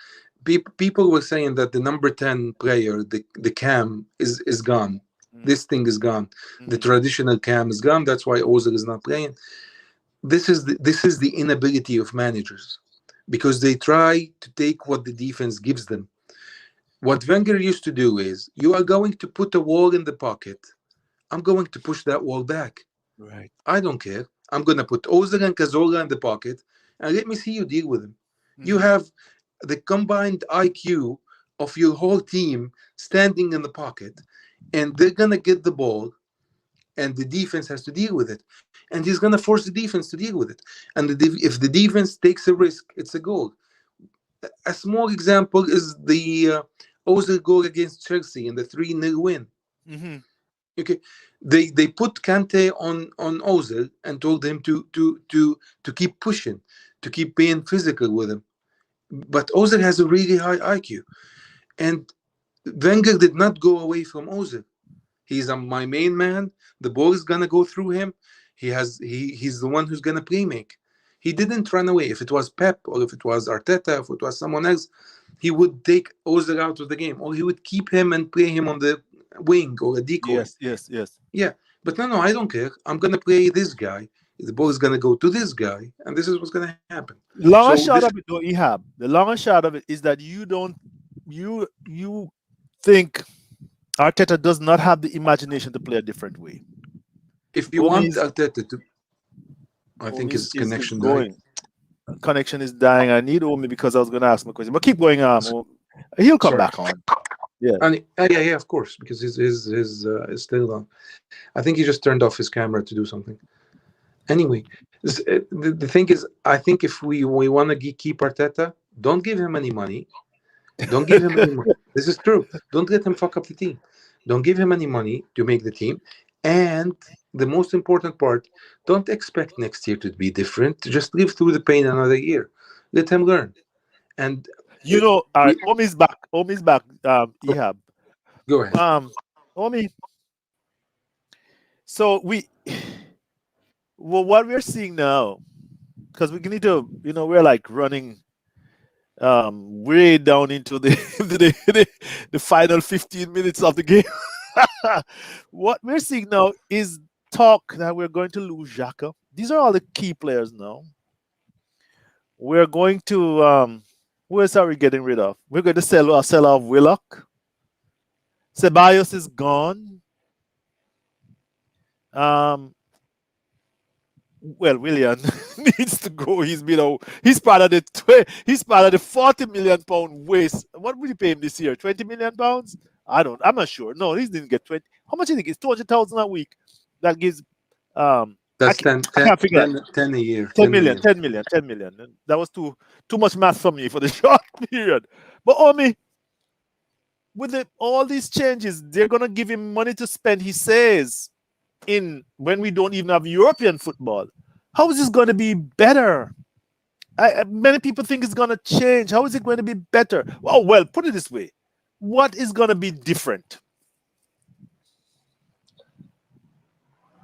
people were saying that the number 10 player, the cam, is gone. Mm, This thing is gone. The mhm. traditional cam is gone. That's why Ozil is not playing. This is the inability of managers, because they try to take what the defense gives them. What Wenger used to do is, you are going to put a wall in the pocket. I'm going to push that wall back. Right. I don't care. I'm going to put Ozil and Cazorla in the pocket, and let me see you deal with them. You Mhm. have the combined IQ of your whole team standing in the pocket, and they're going to get the ball, and the defense has to deal with it. And he's going to force the defense to deal with it. And if the defense takes a risk, it's a goal. A small example is the Ozil goal against Chelsea in the 3-0 win. Mhm. Okay, they put Kante on Ozil and told him to keep pushing, to keep being physical with him. But Ozil has a really high IQ, and Wenger did not go away from Ozil. He's my main man. The ball is gonna go through him. He's the one who's gonna play make. He didn't run away. If it was Pep or if it was Arteta, if it was someone else, he would take Ozil out of the game, or he would keep him and play him on the wing or a decoy. Yes, yes, yes. Yeah, but no, I don't care. I'm gonna play this guy. The ball is gonna go to this guy, and this is what's gonna happen. Long and So short this, of it, though, Ehab, the long and short of it is that you think Arteta does not have the imagination to play a different way. if you Omi want is Arteta to, I Omi think his is connection died. going. Connection is dying. I need Omi because I was going to ask him a question, but keep going. He'll come Sorry, back on. Yeah. and yeah, of course, because his is still on. I think he just turned off his camera to do something. Anyway, the thing is, I think if we want to keep Arteta, don't give him any money. Don't give him any money. This is true. Don't let him fuck up the team. Don't give him any money to make the team. And the most important part, don't expect next year to be different. Just live through the pain another year. Let him learn. And You know, all right. we Omi's back. Omi's back. go, Ehab. go ahead. Omi. So well, what we're seeing now, because we need to, we're like running way down into the the final 15 minutes of the game. What we're seeing now is talk that we're going to lose Xhaka. These are all the key players now. We're going to who else are we getting rid of? We're going to sell off Willock. Ceballos is gone. Um, well, William needs to go. He's part of he's part of the 40 million pound waste. What will you pay him this year? 20 million pounds? I'm not sure. No, he didn't get 20. How much did he get? 200,000 a week. That gives That's I can't figure out. 10 a year. 10 10 million, million. 10 million, 10 million. That was too much math for me for the short period. But Omi, with all these changes, they're gonna give him money to spend, he says, in when we don't even have European football. How is this going to be better? Many people think it's going to change. How is it going to be better? Oh, well, put it this way. What is going to be different?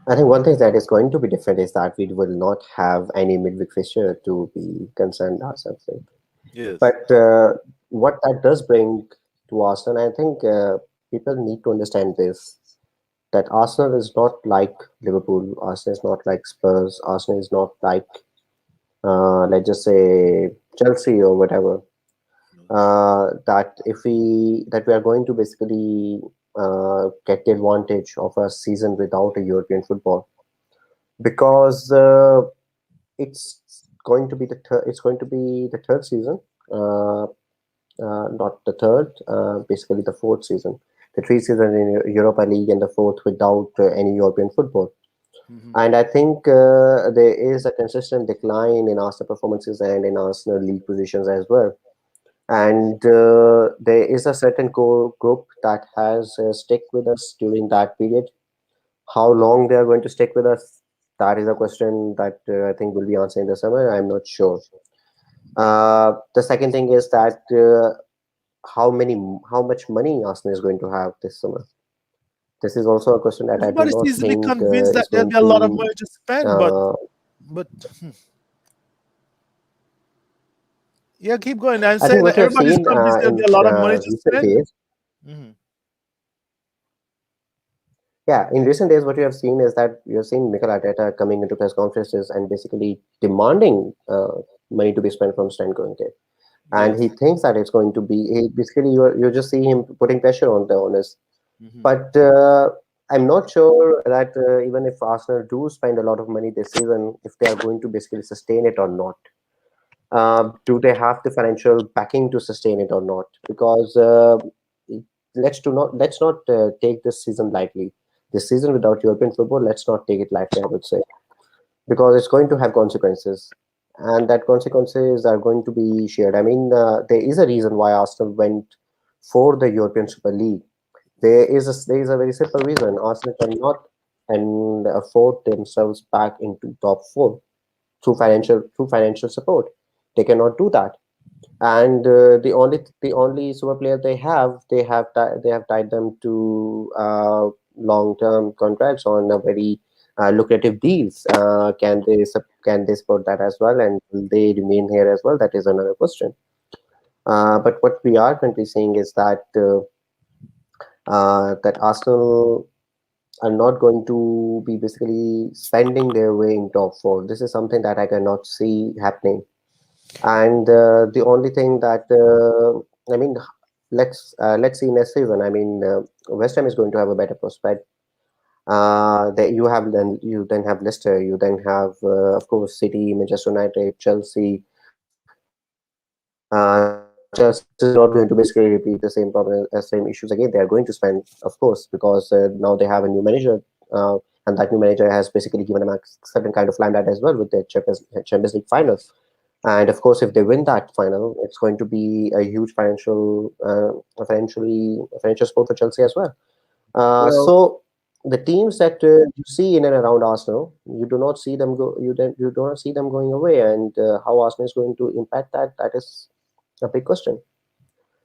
I think one thing that is going to be different is that we will not have any midweek fixture to be concerned ourselves with. Yes. But what that does bring to Arsenal, I think people need to understand this, that Arsenal is not like Liverpool, Arsenal is not like Spurs, Arsenal is not like, let's just say, Chelsea or whatever. That we are going to basically get the advantage of a season without a European football, because it's going to be the third season, not the third, basically the fourth season. the 3 seasons in Europa League, and the fourth without any European football. Mhm. And I think there is a consistent decline in Arsenal performances and in Arsenal league positions as well. And there is a certain core group that has stick with us during that period. How long they are going to stick with us, that is a question that I think will be answered in the summer. I'm not sure. The second thing is that how much money Arsenal is going to have this summer. This is also a question that I do Everybody's not easily think convinced that is there'll going be a lot of to. money to spend, Uh, but yeah, keep going. I'm I think saying that what you have everybody's seen convinced there'll be in a lot of money to recent spend. days, Mhm. yeah, in recent days, what you have seen is that you have seen Mikel Arteta coming into press conferences and basically demanding money to be spent from Stan Kroenke. And Yes. he thinks that it's going to be basically you just see him putting pressure on the owners. Mhm. But I'm not sure that even if Arsenal do spend a lot of money this season, if they are going to basically sustain it or not. Do they have the financial backing to sustain it or not? Because let's not take this season lightly. This season without European football, let's not take it lightly, I would say, because it's going to have consequences, and that consequences are going to be shared. I mean, there is a reason why Arsenal went for the European Super League. There is a very simple reason. Arsenal cannot and afford themselves back into top four through financial support. They cannot do that, and the only super player they have tied them to long term contracts on a very lucrative deals. Can they support that as well, and will they remain here as well? That is another question. But what we are currently seeing is that Arsenal are not going to be basically spending their way in top four. This is something that I cannot see happening. And the only thing that I mean, let's see next season. I mean, West Ham is going to have a better prospect. That you then have Leicester, you then have of course City, Manchester United, Chelsea. Chelsea is not going to basically repeat the same problem, same issues again. They are going to spend, of course, because now they have a new manager, and that new manager has basically given them a certain kind of limelight as well with their Champions League final. And of course, if they win that final, it's going to be a huge financial sport for Chelsea as well. Well, So the teams that you see in and around Arsenal, you do not see them go. You do not see them going away, and how Arsenal is going to impact that. That is a big question.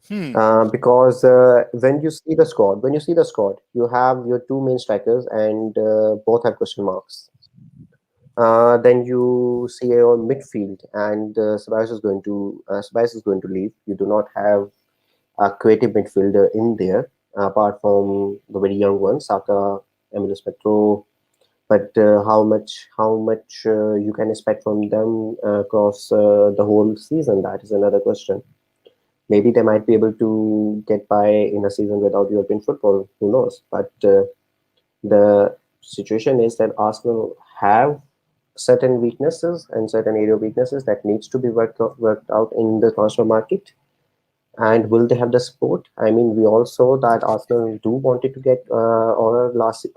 Hmm. Because when you see the squad, you have your two main strikers, and both have question marks. Then you see your midfield, and Ceballos is going to leave. You do not have a creative midfielder in there, apart from the very young ones, Saka, Emilio Petro. But how much you can expect from them across the whole season? That is another question. Maybe they might be able to get by in a season without European football. Who knows? But the situation is that Arsenal have certain weaknesses and certain area weaknesses that needs to be worked out in the transfer market. And will they have the support? I mean, we all saw that Arsenal do wanted to get Aura last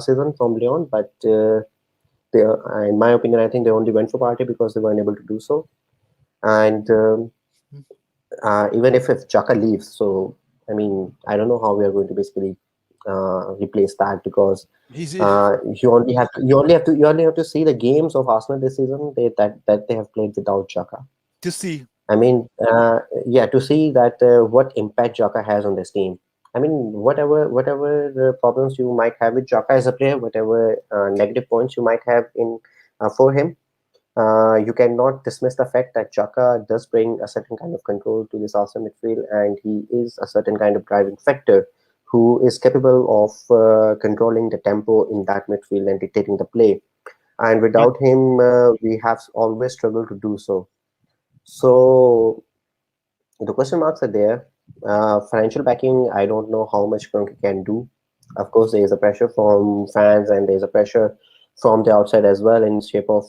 season from Leon, but in my opinion, I think they only went for Partey because they weren't able to do so. And even if Chaka leaves, so I mean, I don't know how we are going to basically replace that, because He's you only have to see the games of Arsenal this season that they have played without Chaka. to see. I mean, yeah, to see that what impact Jaka has on this team. I mean, whatever problems you might have with Jaka as a player, whatever negative points you might have in for him, you cannot dismiss the fact that Jaka does bring a certain kind of control to this Arsenal midfield, and he is a certain kind of driving factor who is capable of controlling the tempo in that midfield and dictating the play. And But without him, we have always struggled to do so. So the question marks are there. Financial backing, I don't know how much Kroenke can do. Of course, there is a pressure from fans, and there is a pressure from the outside as well in shape of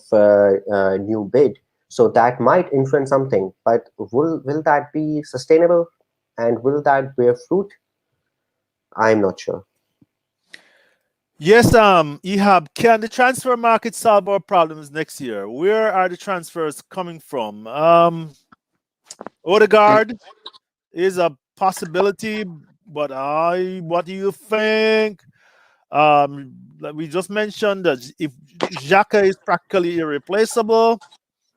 new bid. So that might influence something, but will that be sustainable, and will that bear fruit? I'm not sure. Yes, Ehab, can the transfer market solve our problems next year? Where are the transfers coming from? Odegaard is a possibility, but what do you think? Like we just mentioned that if Xhaka is practically irreplaceable,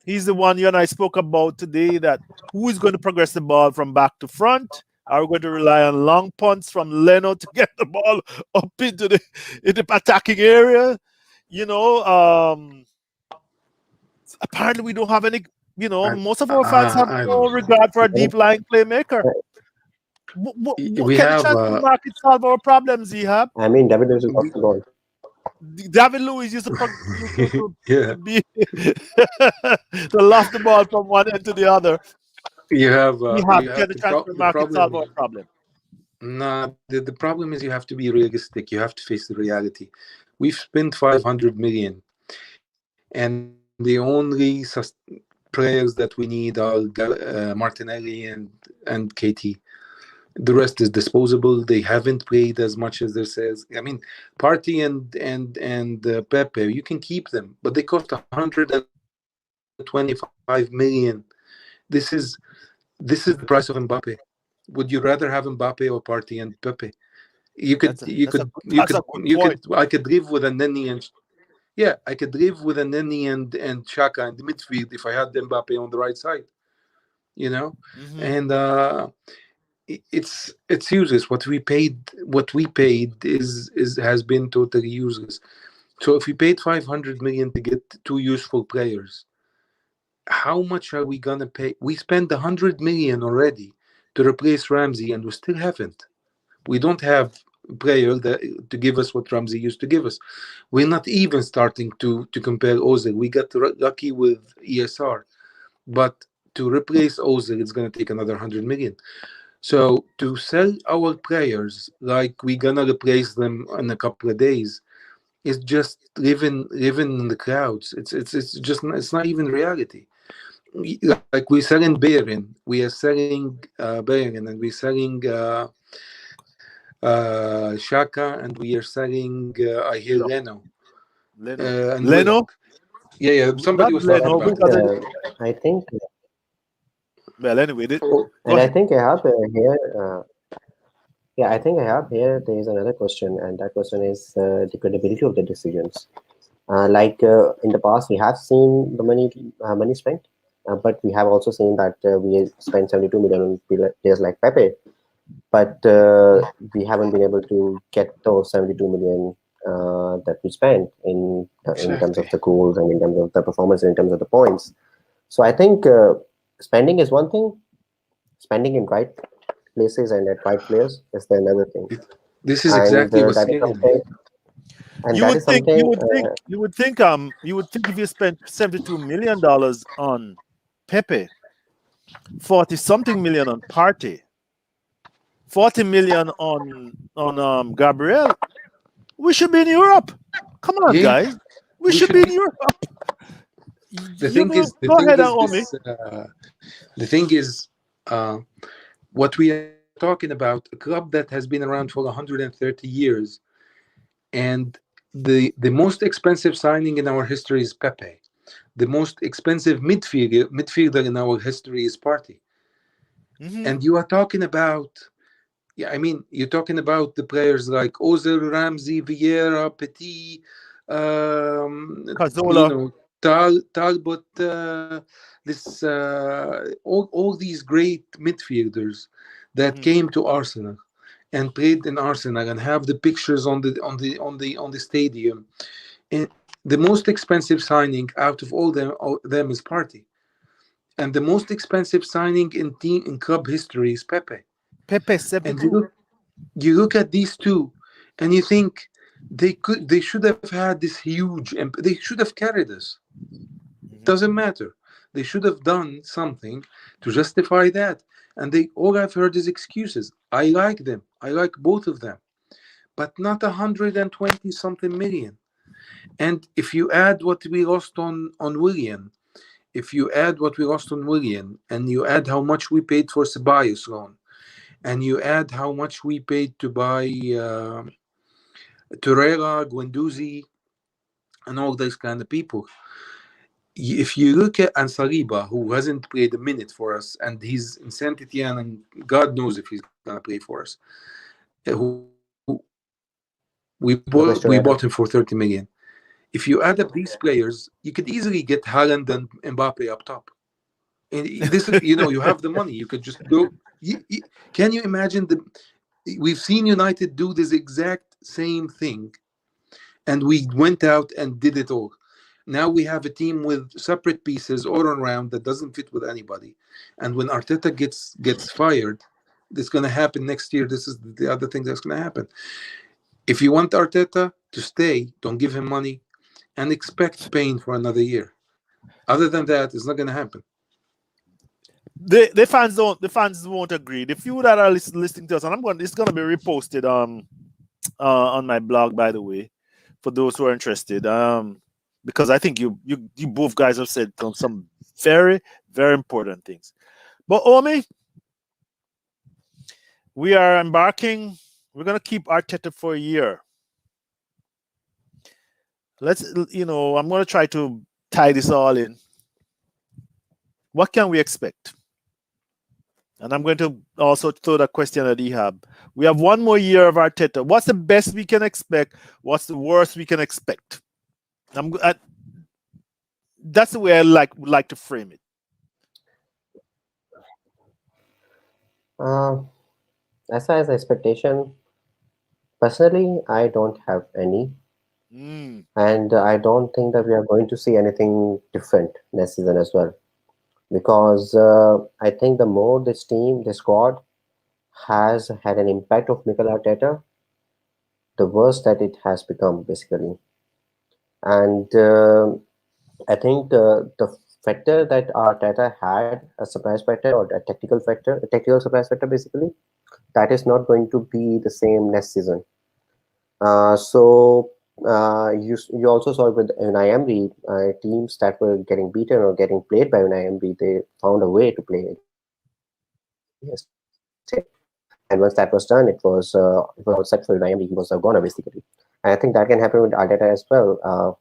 he's the one you and I spoke about today. That who is going to progress the ball from back to front? Are we going to rely on long punts from Leno to get the ball up into the attacking area? You know, apparently we don't have any. You know, I, most of our fans have I no don't know. regard for a deep lying playmaker. What We can the have transfer market solve our problems, Ehab? I mean, David Luiz lost the ball. David Lewis used yeah. to be to loft the ball from one end to the other. You Can have the transfer the market problem solve our is problem? nah, the problem is you have to be realistic. You have to face the reality. We've spent 500 million, and the only players that we need are Martinelli and KT. The rest is disposable. They haven't played as much as there says. I mean, Party and Pepe, you can keep them, but they cost 125 million. This is the price of Mbappe. Would you rather have Mbappe or Party and Pepe? That's a good point. I could live with a Nenny and yeah, I could live with a Nenny and Xhaka in the midfield if I had Mbappe on the right side. You know, Mm-hmm. and it's useless. What we paid is has been totally useless. So if we paid 500 million to get two useful players, how much are we gonna pay? We spent 100 million already to replace Ramsey, and we still haven't. We don't have a player to give us what Ramsey used to give us. We're not even starting to compare Ozil. We got lucky with ESR, but to replace Ozil, it's gonna take another 100 million. So to sell our players like we're gonna replace them in a couple of days is just living in the clouds. It's not even reality. Like we're selling Bayern, we are selling Bayern, and we're selling Shaka, and we are selling I hear Leno and Leno? Willock. Yeah. Somebody Not was talking Leno, And about it. because I think, well, anyway, Oh, go and I ahead. think I have here. Yeah, I think I have here. There is another question, and that question is the credibility of the decisions. In the past, we have seen the money spent, but we have also seen that we spent 72 million on players like Pepe, but we haven't been able to get those 72 million that we spent in terms of exactly. the goals and in terms of the performance and in terms of the points. So I think spending is one thing, spending in right places and at right players is the another thing, This is and exactly what's that is killing me. something, and that is something. You would think if you spent $72 million on Pepe, 40 something million on Party, 40 million on Gabriel, we should be in Europe. Come on, Yeah, guys. We we should should be in be. Europe. The You thing know, is, the go thing ahead, is Naomi. this. The thing is, what we are talking about, a club that has been around for 130 years, and the most expensive signing in our history is Pepe. The most expensive midfielder in our history is Partey. Mm-hmm. And you are talking about, yeah, I mean, you're talking about the players like Ozil, Ramsey, Vieira, Petit, you Cazola. know, Talbot, all these great midfielders that Mm-hmm. came to Arsenal and played in Arsenal and have the pictures on the stadium. And the most expensive signing out of all them is Partey, and the most expensive signing in club history is Pepe. Pepe And 72. you look at these two, and you think they should have had this huge, and they should have carried us. Mm-hmm. Doesn't matter. They should have done something to justify that. And they all I've heard is excuses. I like them. I like both of them, but not 120 something million. And if you add what we lost on William, if you add what we lost on William, and you add how much we paid for Ceballos loan, and you add how much we paid to buy Torreira, Guendouzi, and all those kind of people. If you look at Ansariba, who hasn't played a minute for us, and he's in Saint Etienne, and God knows if he's gonna play for us, who we Lucas bought him Torreira. for 30 million. If you add up these players, you could easily get Haaland and Mbappe up top. And this is, you have the money. You could just go. Can you imagine the? We've seen United do this exact same thing, and we went out and did it all. Now we have a team with separate pieces all around that doesn't fit with anybody. And when Arteta gets fired, this going to happen next year. This is the other thing that's going to happen. If you want Arteta to stay, don't give him money and expect pain for another year. Other than that, it's not going to happen. The fans won't agree. The few that are listening to us, and it's gonna be reposted on my blog, by the way, for those who are interested. Because I think you both guys have said some very, very important things. But Omi, we are embarking. We're gonna keep Arteta for a year. I'm gonna try to tie this all in. What can we expect? And I'm going to also throw that question at Ehab. We have one more year of Arteta. What's the best we can expect? What's the worst we can expect? That's the way I would like to frame it. As far as expectation, personally, I don't have any. And I don't think that we are going to see anything different next season as well. Because I think the more this team, the squad, has had an impact of Mikel Arteta, the worse that it has become, basically. And I think the factor that Arteta had, a surprise factor or a tactical surprise factor, basically, that is not going to be the same next season. You also saw it with Unai Emery. Teams that were getting beaten or getting played by Unai Emery, they found a way to play against him. And once that was done, it was all set for Unai Emery. He was a goner, basically. And I think that can happen with Arteta as well.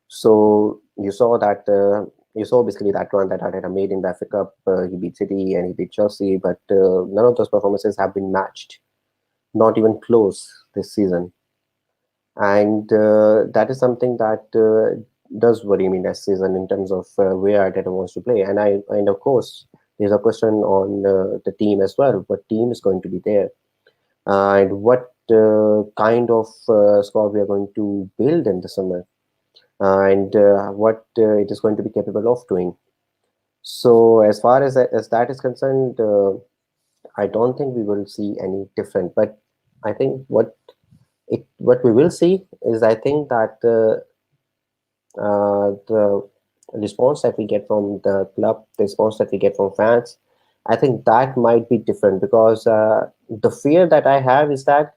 So you saw basically that run that Arteta made in the FA Cup. He beat City and he beat Chelsea, but none of those performances have been matched, not even close this season. And that is something that does worry me next season in terms of where Arteta wants to play. And of course, there's a question on the team as well. What team is going to be there, and what kind of squad we are going to build in the summer, and what it is going to be capable of doing. So as far as that is concerned, I don't think we will see any different. But I think what we will see is, I think that the response that we get from the club, the response that we get from fans, I think that might be different, because the fear that I have is that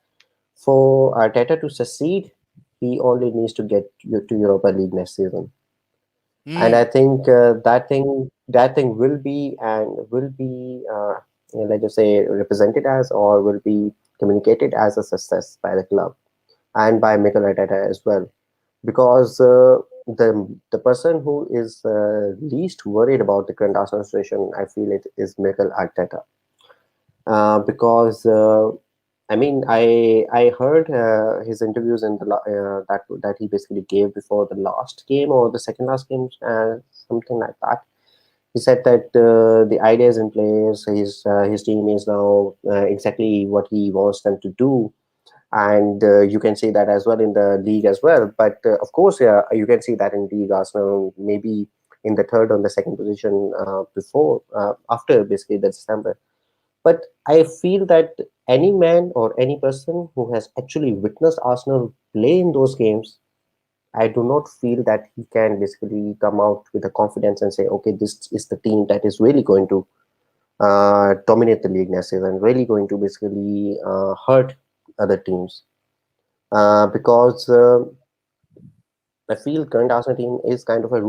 for Arteta to succeed, he only needs to get to Europa League next season. And I think that thing will be let's just say represented as, or will be communicated as, a success by the club and by Mikel Arteta as well, because the person who is least worried about the current Arsenal situation, I feel it is Mikel Arteta, because I mean, I heard his interviews in the that he basically gave before the last game or the second last game, something like that. He said that the idea is in place. His team is now exactly what he wants them to do, and you can see that as well in the league as well. But of course, you can see that in league, Arsenal maybe in the third or the second position after basically the December. But I feel that any man or any person who has actually witnessed Arsenal play in those games, I do not feel that he can basically come out with the confidence and say, okay, this is the team that is really going to dominate the league next season, really going to basically hurt other teams. Because I feel current Arsenal team is kind of a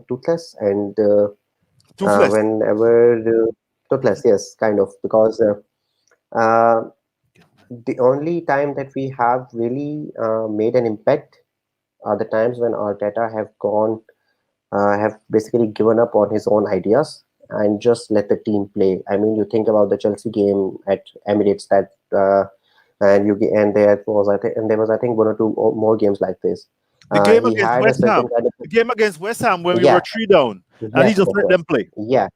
toothless, and Toothless. whenever toothless, yes, kind of, because Uh, the only time that we have really made an impact are the times when Arteta have basically given up on his own ideas and just let the team play. I mean, you think about the Chelsea game at Emirates and there was I think one or two more games like this. The game He against had a West certain Ham. kind of, The game against West Ham when we yeah, were 3 down, and he yes, just yes, let yes, them play. yeah,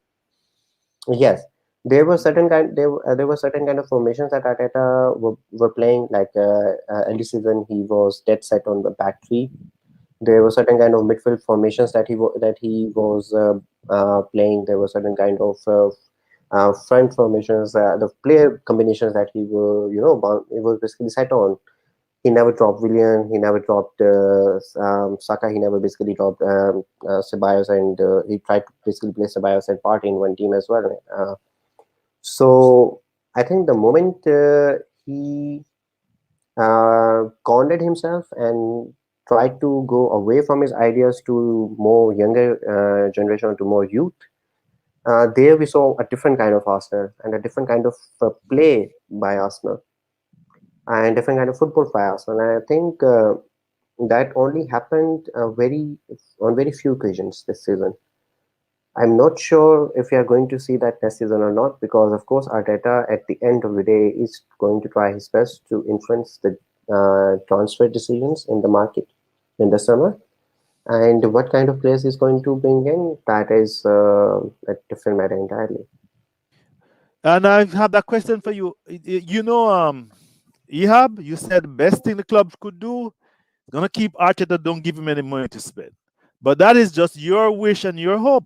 yes. There were certain kind of formations that Arteta were playing. Like early season, he was dead set on the back three. There were certain kind of midfield formations that he was playing. There were certain kind of front formations, the player combinations that he was basically set on. He never dropped Willian. He never dropped Saka. He never basically dropped Ceballos, and he tried to basically play Ceballos and Partey in one team as well. So I think the moment he cornered himself and tried to go away from his ideas to more younger generation, to more youth, there we saw a different kind of Arsenal and a different kind of play by Arsenal and different kind of football by Arsenal. And I think that only happened on very few occasions this season. I'm not sure if we are going to see that next season or not, because of course Arteta at the end of the day is going to try his best to influence the transfer decisions in the market in the summer. And what kind of players he's going to bring in, that is a different matter entirely. And I have that question for you. Ehab, you said the best thing the club could do, gonna keep Arteta, don't give him any money to spend. But that is just your wish and your hope.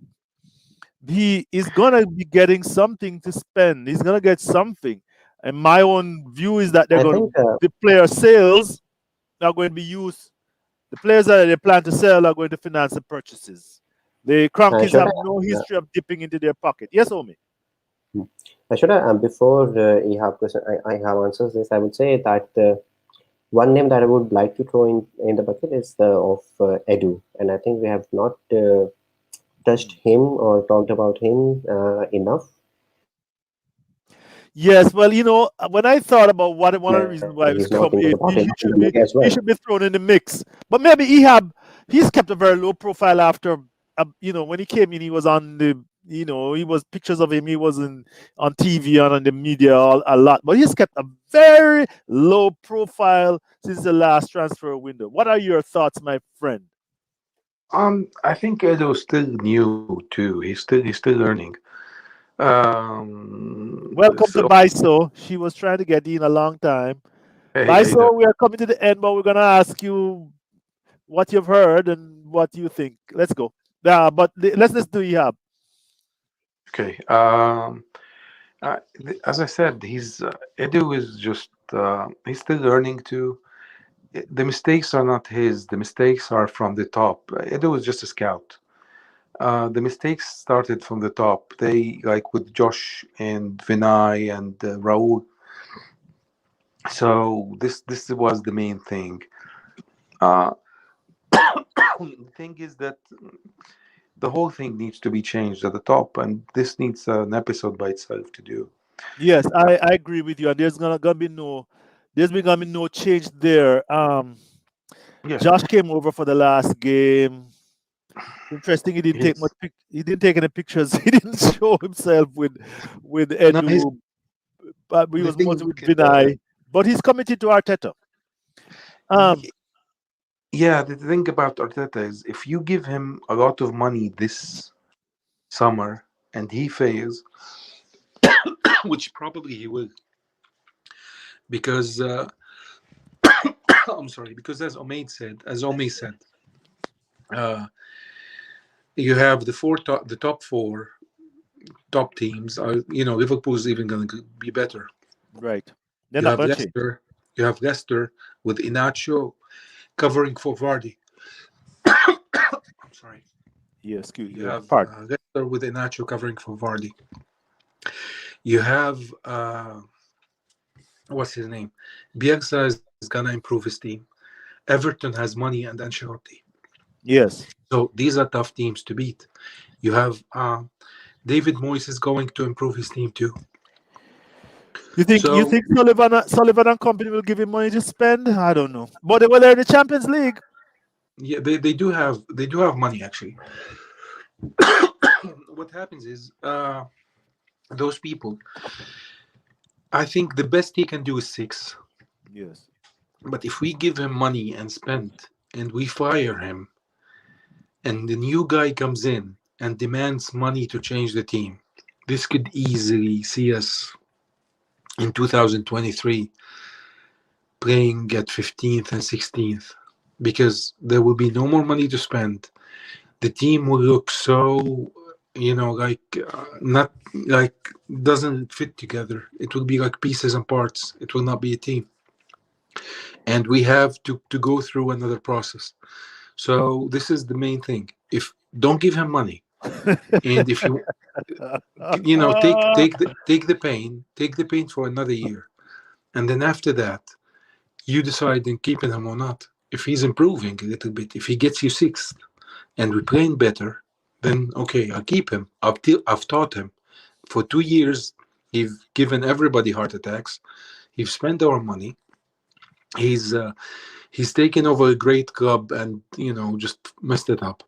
He is gonna be getting something to spend. He's gonna get something. And my own view is that I think the player sales are going to be used. The players that they plan to sell are going to finance the purchases. The Cronkies should have I no history of dipping into their pocket. Yes, Omi. should I before I have answers this, I would say that one name that I would like to throw in the bucket is the of Edu, and I think we have not touched him or talked about him enough. Yes, well, when I thought about what one of the He's reasons not why he being was talked come about in, enough in the should media be as well. thrown in the mix. But maybe he's kept a very low profile after when he came in, he was on the he was pictures of him. He was on TV and on the media a lot, but he's kept a very low profile since the last transfer window. What are your thoughts, my friend? I think Edo's still new too. He's still learning. Welcome to So Biso. She was trying to get in a long time. hey, how you doing? Biso, we are coming to the end, but we're gonna ask you what you've heard and what you think. Let's go. But let's do Ihab. Okay. As I said, Edu is just he's still learning too. The mistakes are not his. The mistakes are from the top. Edu is just a scout. The mistakes started from the top. They like with Josh and Vinay and Raul. So this was the main thing. Uh, the thing is that the whole thing needs to be changed at the top, and this needs an episode by itself to do. Yes, I agree with you. And there's been gonna be no change there. Yeah, Josh came over for the last game. Interesting, he's he didn't take any pictures. He didn't show himself with no, he's Edu, but he the was thing. mostly with Vinay. But he's committed to Arteta. Um, Yeah, the thing about Arteta is if you give him a lot of money this summer and he fails, which probably he will, because I'm sorry, because as Omid said, uh, you have the top four top teams are Liverpool's even going to be better. right. They're You not have gonna change. Leicester, you have Leicester with Inacio covering for Vardy. I'm sorry. Yeah, excuse You yeah. have Pardon. Leicester with Inacio covering for Vardy. You have what's his name? Bielsa is gonna improve his team. Everton has money and Ancelotti. Yes. So these are tough teams to beat. You have David Moyes is going to improve his team too. So you think Sullivan and company will give him money to spend? I don't know. But they were there in the Champions League. yeah, they do have money actually. What happens is those people. I think the best he can do is 6. Yes. But if we give him money and spend, and we fire him, and the new guy comes in and demands money to change the team, this could easily see us in 2023 playing at 15th and 16th, because there will be no more money to spend. The team will look so, like not like doesn't fit together. It will be like pieces and parts. It will not be a team, and we have to go through another process. So this is the main thing. If don't give him money, and if you take the pain for another year, and then after that you decide in keeping him or not. If he's improving a little bit, if he gets you 6th and we're playing better, then okay, I'll keep him. I've taught him for 2 years. He's given everybody heart attacks. He's spent our money. He's uh, he's taken over a great club and just messed it up.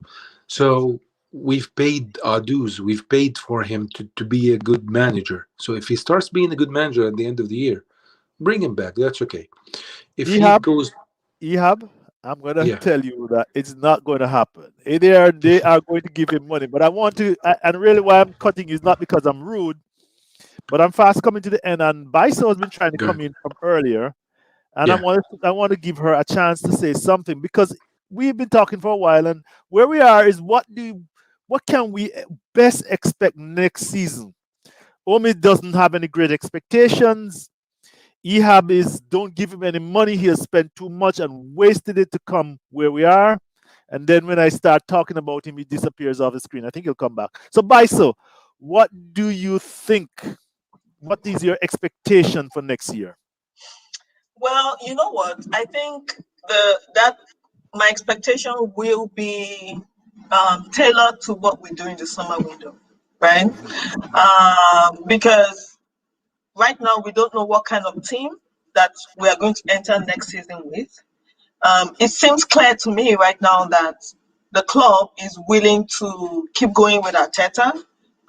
So we've paid our dues. We've paid for him to be a good manager. So if he starts being a good manager at the end of the year, bring him back. That's okay. If he Ehab, goes, Ehab, I'm gonna yeah, tell you that it's not going to happen. They are going to give him money, but I want to, and really why I'm cutting is not because I'm rude, but I'm fast coming to the end. And Biso has been trying to come good, in from earlier, and yeah, I want to give her a chance to say something because we've been talking for a while, and where we are is what can we best expect next season? Omi doesn't have any great expectations. Ehab is don't give him any money. He has spent too much and wasted it to come where we are. And then when I start talking about him, he disappears off the screen. I think he'll come back. So Biso, what do you think? What is your expectation for next year? Well, you know what? I think that my expectation will be tailored to what we do in the summer window, right? Because right now we don't know what kind of team that we are going to enter next season with. It seems clear to me right now that the club is willing to keep going with Arteta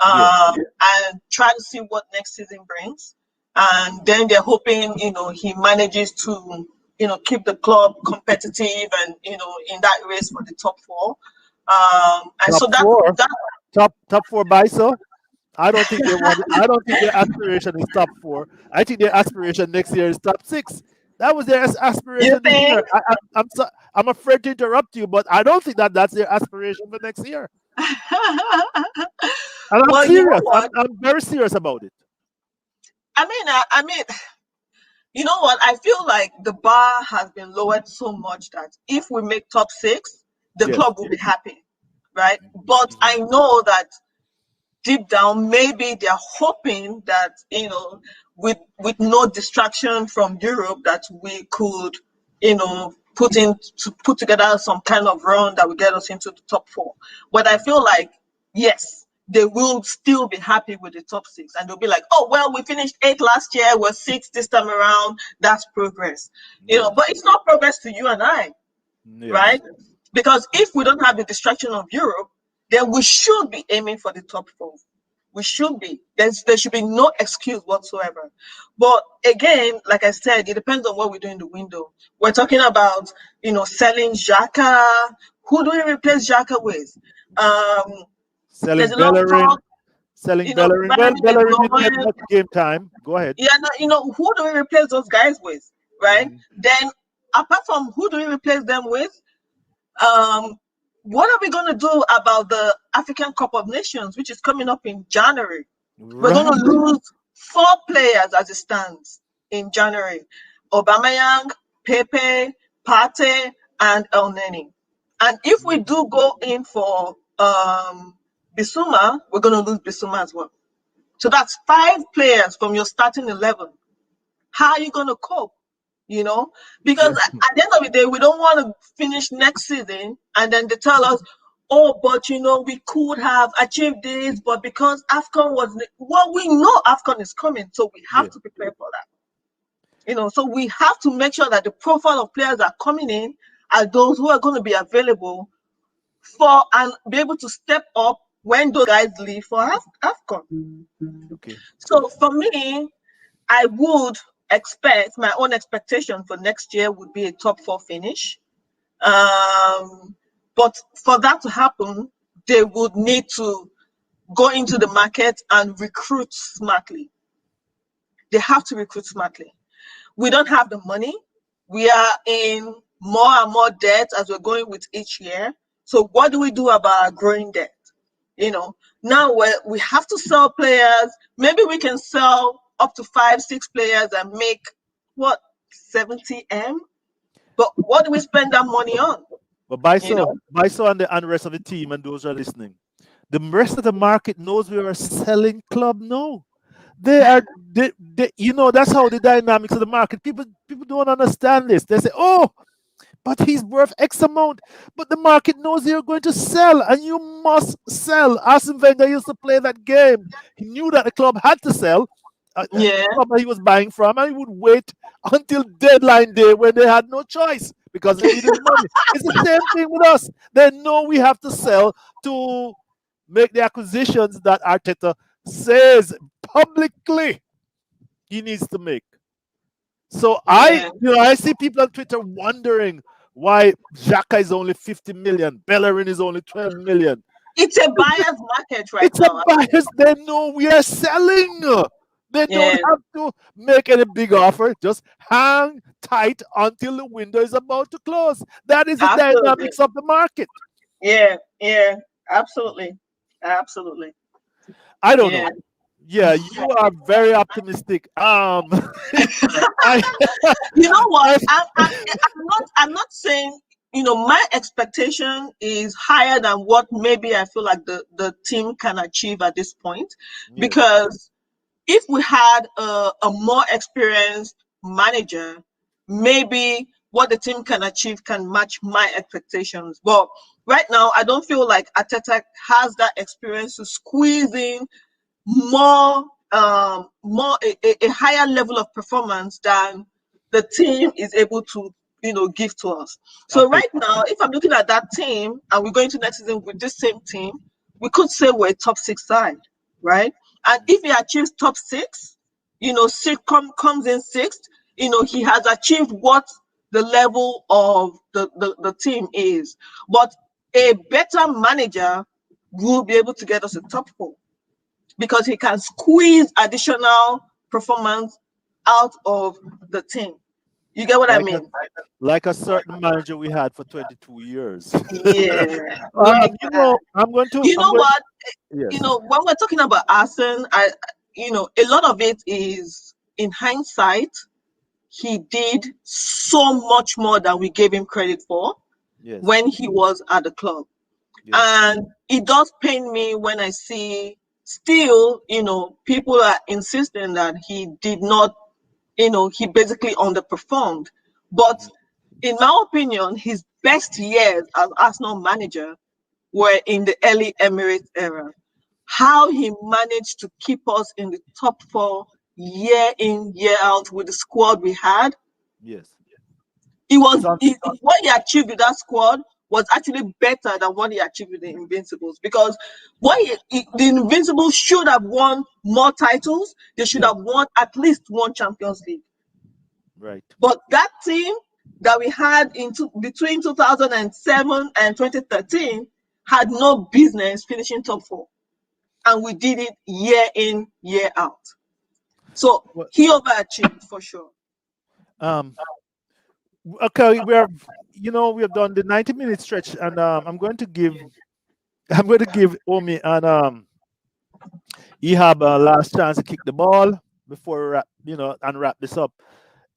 Yeah. and try to see what next season brings. And then they're hoping, he manages to, keep the club competitive and, in that race for the top 4. And Top so four. that Top four Biso. I don't think they want. I don't think their aspiration is top 4. I think their aspiration next year is top 6. That was their you aspiration this year. think? I'm afraid to interrupt you, but I don't think that's their aspiration for next year. And I'm Well, you know serious. what? I'm very serious about it. I mean, you know what? I feel like the bar has been lowered so much that if we make top 6, the Yes. club will be happy, right? But Mhm. I know that deep down, maybe they're hoping that, with no distraction from Europe, that we could, put together some kind of run that will get us into the top 4. But I feel like, yes, they will still be happy with the top 6, and they'll be like, oh well, we finished 8th last year, we're 6th this time around. That's progress, Yes. but it's not progress to you and I, Yes. right? Because if we don't have the distraction of Europe, then we should be aiming for the top 4. We should be. There should be no excuse whatsoever. But again, like I said, it depends on what we do in the window. We're talking about, selling Xhaka. Who do we replace Xhaka with? There's Selling a lot of Bellerin. talk, Selling Bellerin. Well, Bellerin is Bellerin didn't get going. much game time. Go ahead. Yeah, no, who do we replace those guys with, right? Mhm. Then, apart from who do we replace them with, um, what are we going to do about the African Cup of Nations, which is coming up in January? We're going Right. to lose 4 players as it stands in January: Aubameyang, Pepe, Partey, and El Neni. And if we do go in for Bissouma, we're going to lose Bissouma as well. So that's 5 players from your starting 11. How are you going to cope? Because Yeah. at the end of the day, we don't want to finish next season and then they tell us, oh, but we could have achieved this, but because AFCON was, well, we know AFCON is coming, so we have Yeah. to prepare for that. So we have to make sure that the profile of players that are coming in are those who are going to be available for and be able to step up when those guys leave for AFCON. Okay. So for me, I would expect, my own expectation for next year would be a top 4 finish. But for that to happen, they would need to go into the market and recruit smartly. They have to recruit smartly. We don't have the money. We are in more and more debt as we're going with each year. So what do we do about our growing debt? Now we have to sell players. Maybe we can sell up to 5, 6 players and make what, 70M? But what do we spend that money on? But Baiso and the rest of the team and those who are listening, the rest of the market knows we are a selling club now. They are, that's how the dynamics of the market. People don't understand this. They say, oh, but he's worth X amount. But the market knows you're going to sell, and you must sell. Arsene Wenger used to play that game. He knew that the club had to sell. Yeah. The club that he was buying from, and he would wait until deadline day when they had no choice because they needed the money. It's the same thing with us. They know we have to sell to make the acquisitions that Arteta says publicly he needs to make. So Yeah. I see people on Twitter wondering why Xhaka is only 50 million, Bellerin is only 12 million. It's a buyer's market right It's a now. buyers. They know we are selling. They don't Yeah. have to make any big offer. Just hang tight until the window is about to close. That is the Absolutely. dynamics of the market. Yeah. Absolutely. I don't Yeah. know. Yeah, you are very optimistic. I, You know what? I- I'm not saying, my expectation is higher than what maybe I feel like the team can achieve at this point. yes, Because if we had a more experienced manager, maybe what the team can achieve can match my expectations. But right now, I don't feel like Arteta has that experience to squeeze in more a higher level of performance than the team is able to give to us. So okay. right now, if I'm looking at that team and we're going to next season with this same team, we could say we're a top 6 side, right? And if he achieves top 6, comes in 6th, he has achieved what the level of the team is. But a better manager will be able to get us a top 4 because he can squeeze additional performance out of the team. You get what I Like mean? like a certain manager we had for 22 years. Yeah. Like I'm going to, you know what? yes, When we're talking about Arsene, a lot of it is in hindsight. He did so much more than we gave him credit for yes, when he was at the club. yes, And it does pain me when I see still, people are insisting that he did not, he basically underperformed. But in my opinion, his best years as Arsenal manager were in the early Emirates era. How he managed to keep us in the top 4 year in, year out with the squad we had, yes. So, what he achieved with that squad was actually better than what he achieved with the Invincibles, because the Invincibles should have won more titles. They should yeah, have won at least one Champions League. right. But that team that we had between 2007 and 2013 had no business finishing top 4, and we did it year in, year out. So Well, he overachieved for sure. um, okay, we have done the 90-minute stretch, and I'm going to give Omi and Ehab a last chance to kick the ball before we wrap this up.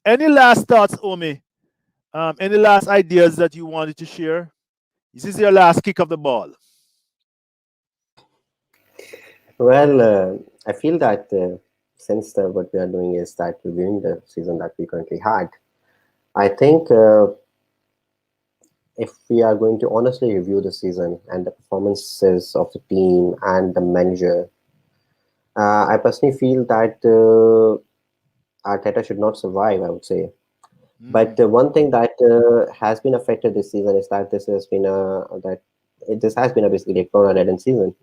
Any last thoughts, Omi? Any last ideas that you wanted to share? This is your last kick of the ball. Well, I feel that since what we are doing is that reviewing the season that we currently had, I think if we are going to honestly review the season and the performances of the team and the manager, I personally feel that Arteta should not survive, I would say. But one thing that has been affected this season is that this has been a basically a Corona-ridden season,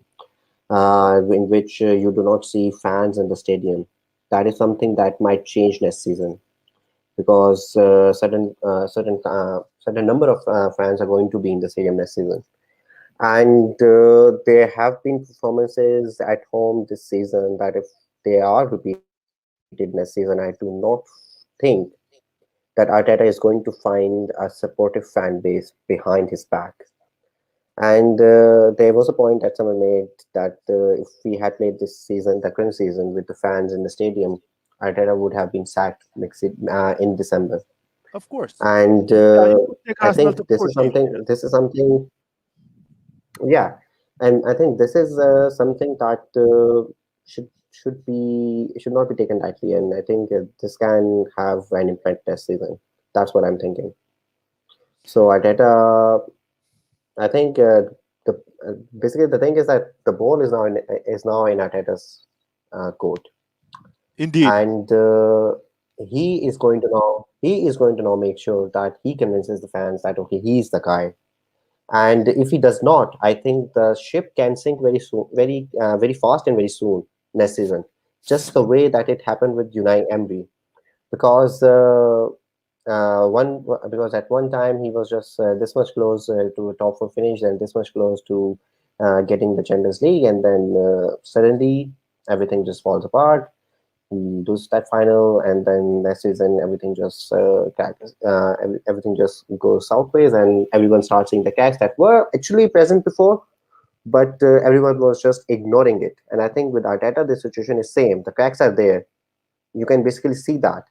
in which you do not see fans in the stadium. That is something that might change next season because certain number of fans are going to be in the stadium next season, and there have been performances at home this season that if they are repeated next season, I do not think that Arteta is going to find a supportive fan base behind his back. And there was a point that someone made that if we had played this season, the current season, with the fans in the stadium, Arteta would have been sacked in December. Of course. And Yeah, you could take I Arsenal to think this 4 is games. something. This is something. Yeah, and I think this is something that should not be taken lightly, and I think this can have an impact this season. That's what I'm thinking. So Arteta, I think the basically the thing is that the ball is now in Arteta's court, Indeed. and he is going to now make sure that he convinces the fans that okay, he's the guy. And if he does not, I think the ship can sink very soon, very fast and very soon next season. Just the way that it happened with Unai Emery, because because at one time he was just this much close to a top four finish and this much close to getting the Champions League, and then suddenly everything just falls apart. He loses that final, and then next season everything just goes sideways, and everyone starts seeing the cracks that were actually present before, but everyone was just ignoring it. And I think with Arteta, the situation is same. The cracks are there. You can basically see that,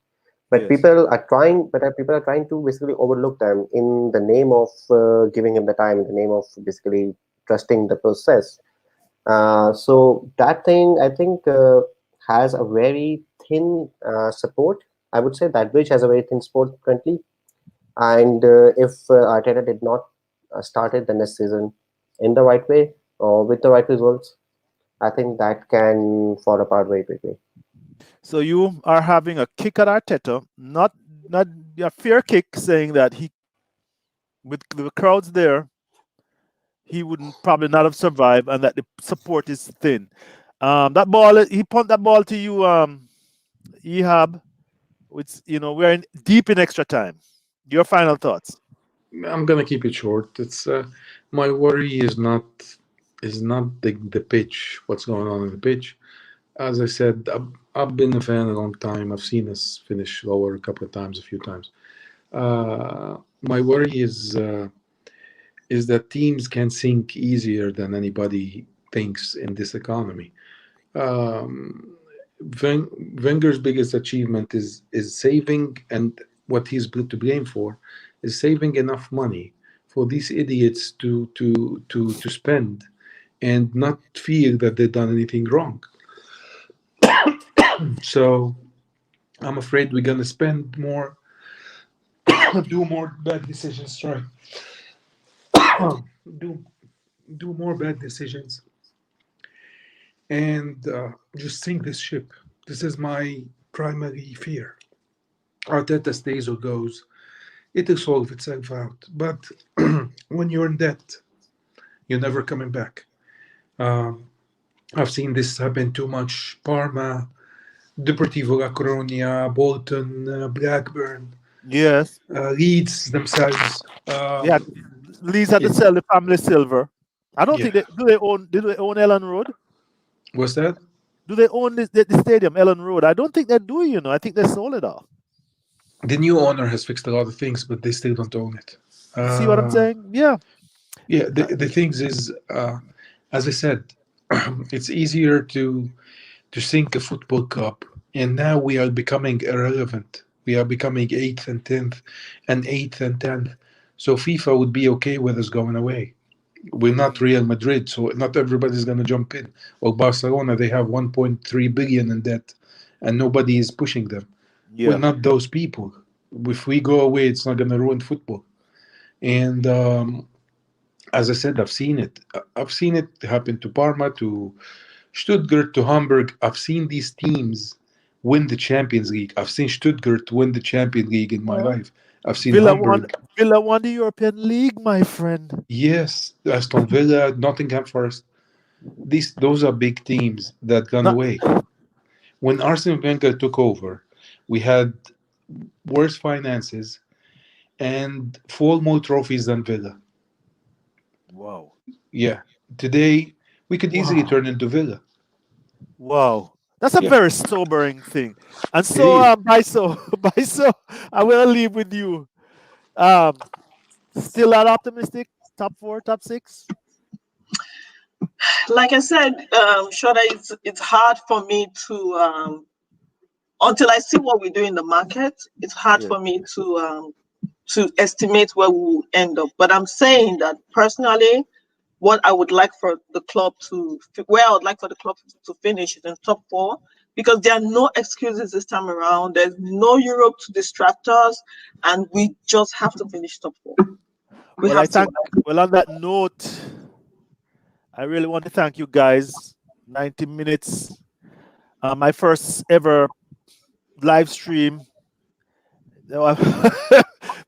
but Yes. people are trying to basically overlook them in the name of giving him the time, in the name of basically trusting the process. So that thing, I think, has a very thin support. I would say that bridge has a very thin support currently. And if Arteta did not started the next season in the right way or with the right results, I think that can fall apart very quickly. So you are having a kick at Arteta, not a fair kick, saying that he, with the crowds there, he wouldn't probably not have survived, and that the support is thin. That ball, he pumped that ball to you, Ehab. It's, we're deep in extra time. Your final thoughts? I'm gonna keep it short. It's my worry is not the pitch. What's going on in the pitch? As I said, I've been a fan a long time. I've seen us finish lower a couple of times, a few times. My worry is that teams can sink easier than anybody thinks in this economy. Um, Wenger's biggest achievement is saving, and what he's to blame for is saving enough money for these idiots to spend and not feel that they've done anything wrong. So I'm afraid we're gonna spend more, do more bad decisions. Sorry, do do more bad decisions, and just sink this ship. This is my primary fear. Arteta stays or goes, it'll solve itself out. But when you're in debt, you're never coming back. Um, I've seen this happen too much. Parma, Deportivo La Coruña, Bolton, Blackburn, Yes. Leeds themselves. Yeah. Leeds had to It, sell the family silver. I don't think yeah. they do. They own Ellen Road. What's that? Do they own the stadium, Ellen Road? I don't think they do. I think they sold it off. The new owner has fixed a lot of things, but they still don't own it. You see what I'm Uh, saying? Yeah. yeah, Uh, the things is, as I said, it's easier to sink a football cup, and now we are becoming irrelevant. We are becoming eighth and tenth, and eighth and tenth. So FIFA would be okay with us going away. We're not mm, Real Madrid, so not everybody's going to jump in. Or Barcelona, they have 1.3 billion in debt, and nobody is pushing them. We're yeah. not those people. If we go away, it's not going to ruin football. And as I said, I've seen it. I've seen it happen to Parma, to Stuttgart, to Hamburg. I've seen these teams win the Champions League. I've seen Stuttgart win the Champions League in my life. I've seen Hamburg. Villa won the European League, my friend. Yes, Aston Villa, Nottingham Forest. Those are big teams that gone away. When Arsene Wenger took over, we had worse finances and 4 more trophies than Villa. Wow. Yeah. Today, we could easily turn into Villa. Wow. That's a very sobering thing. And It so, is. Baiso, I will leave with you. Still not optimistic? Top 4, top 6? Like I said, Shoda, it's hard for me to until I see what we do in the market. It's hard for me to estimate where we will end up. But I'm saying that personally, what I would like for the club where I would like for the club to finish is in top 4, because there are no excuses this time around. There's no Europe to distract us, and we just have to finish top 4. Well, on that note, I really want to thank you guys. 90 minutes. My first ever live stream.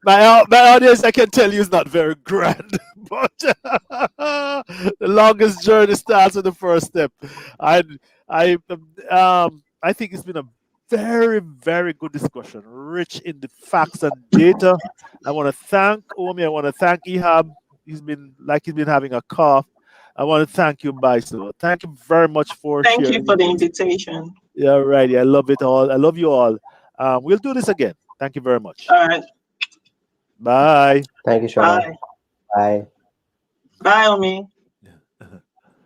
My audience, I can tell you, is not very grand, but the longest journey starts with the first step. I think it's been a very, very good discussion, rich in the facts and data. I want to thank Omi. I want to thank Ihab. He's been having a cough. I want to thank you, Baiso. Thank you very much for Thank sharing. you for the invitation. Yeah, righty. I love it all. I love you all. We'll do this again. Thank you very much. All right. Bye. Thank you, Shoda. Bye. Bye. Bye, Omi.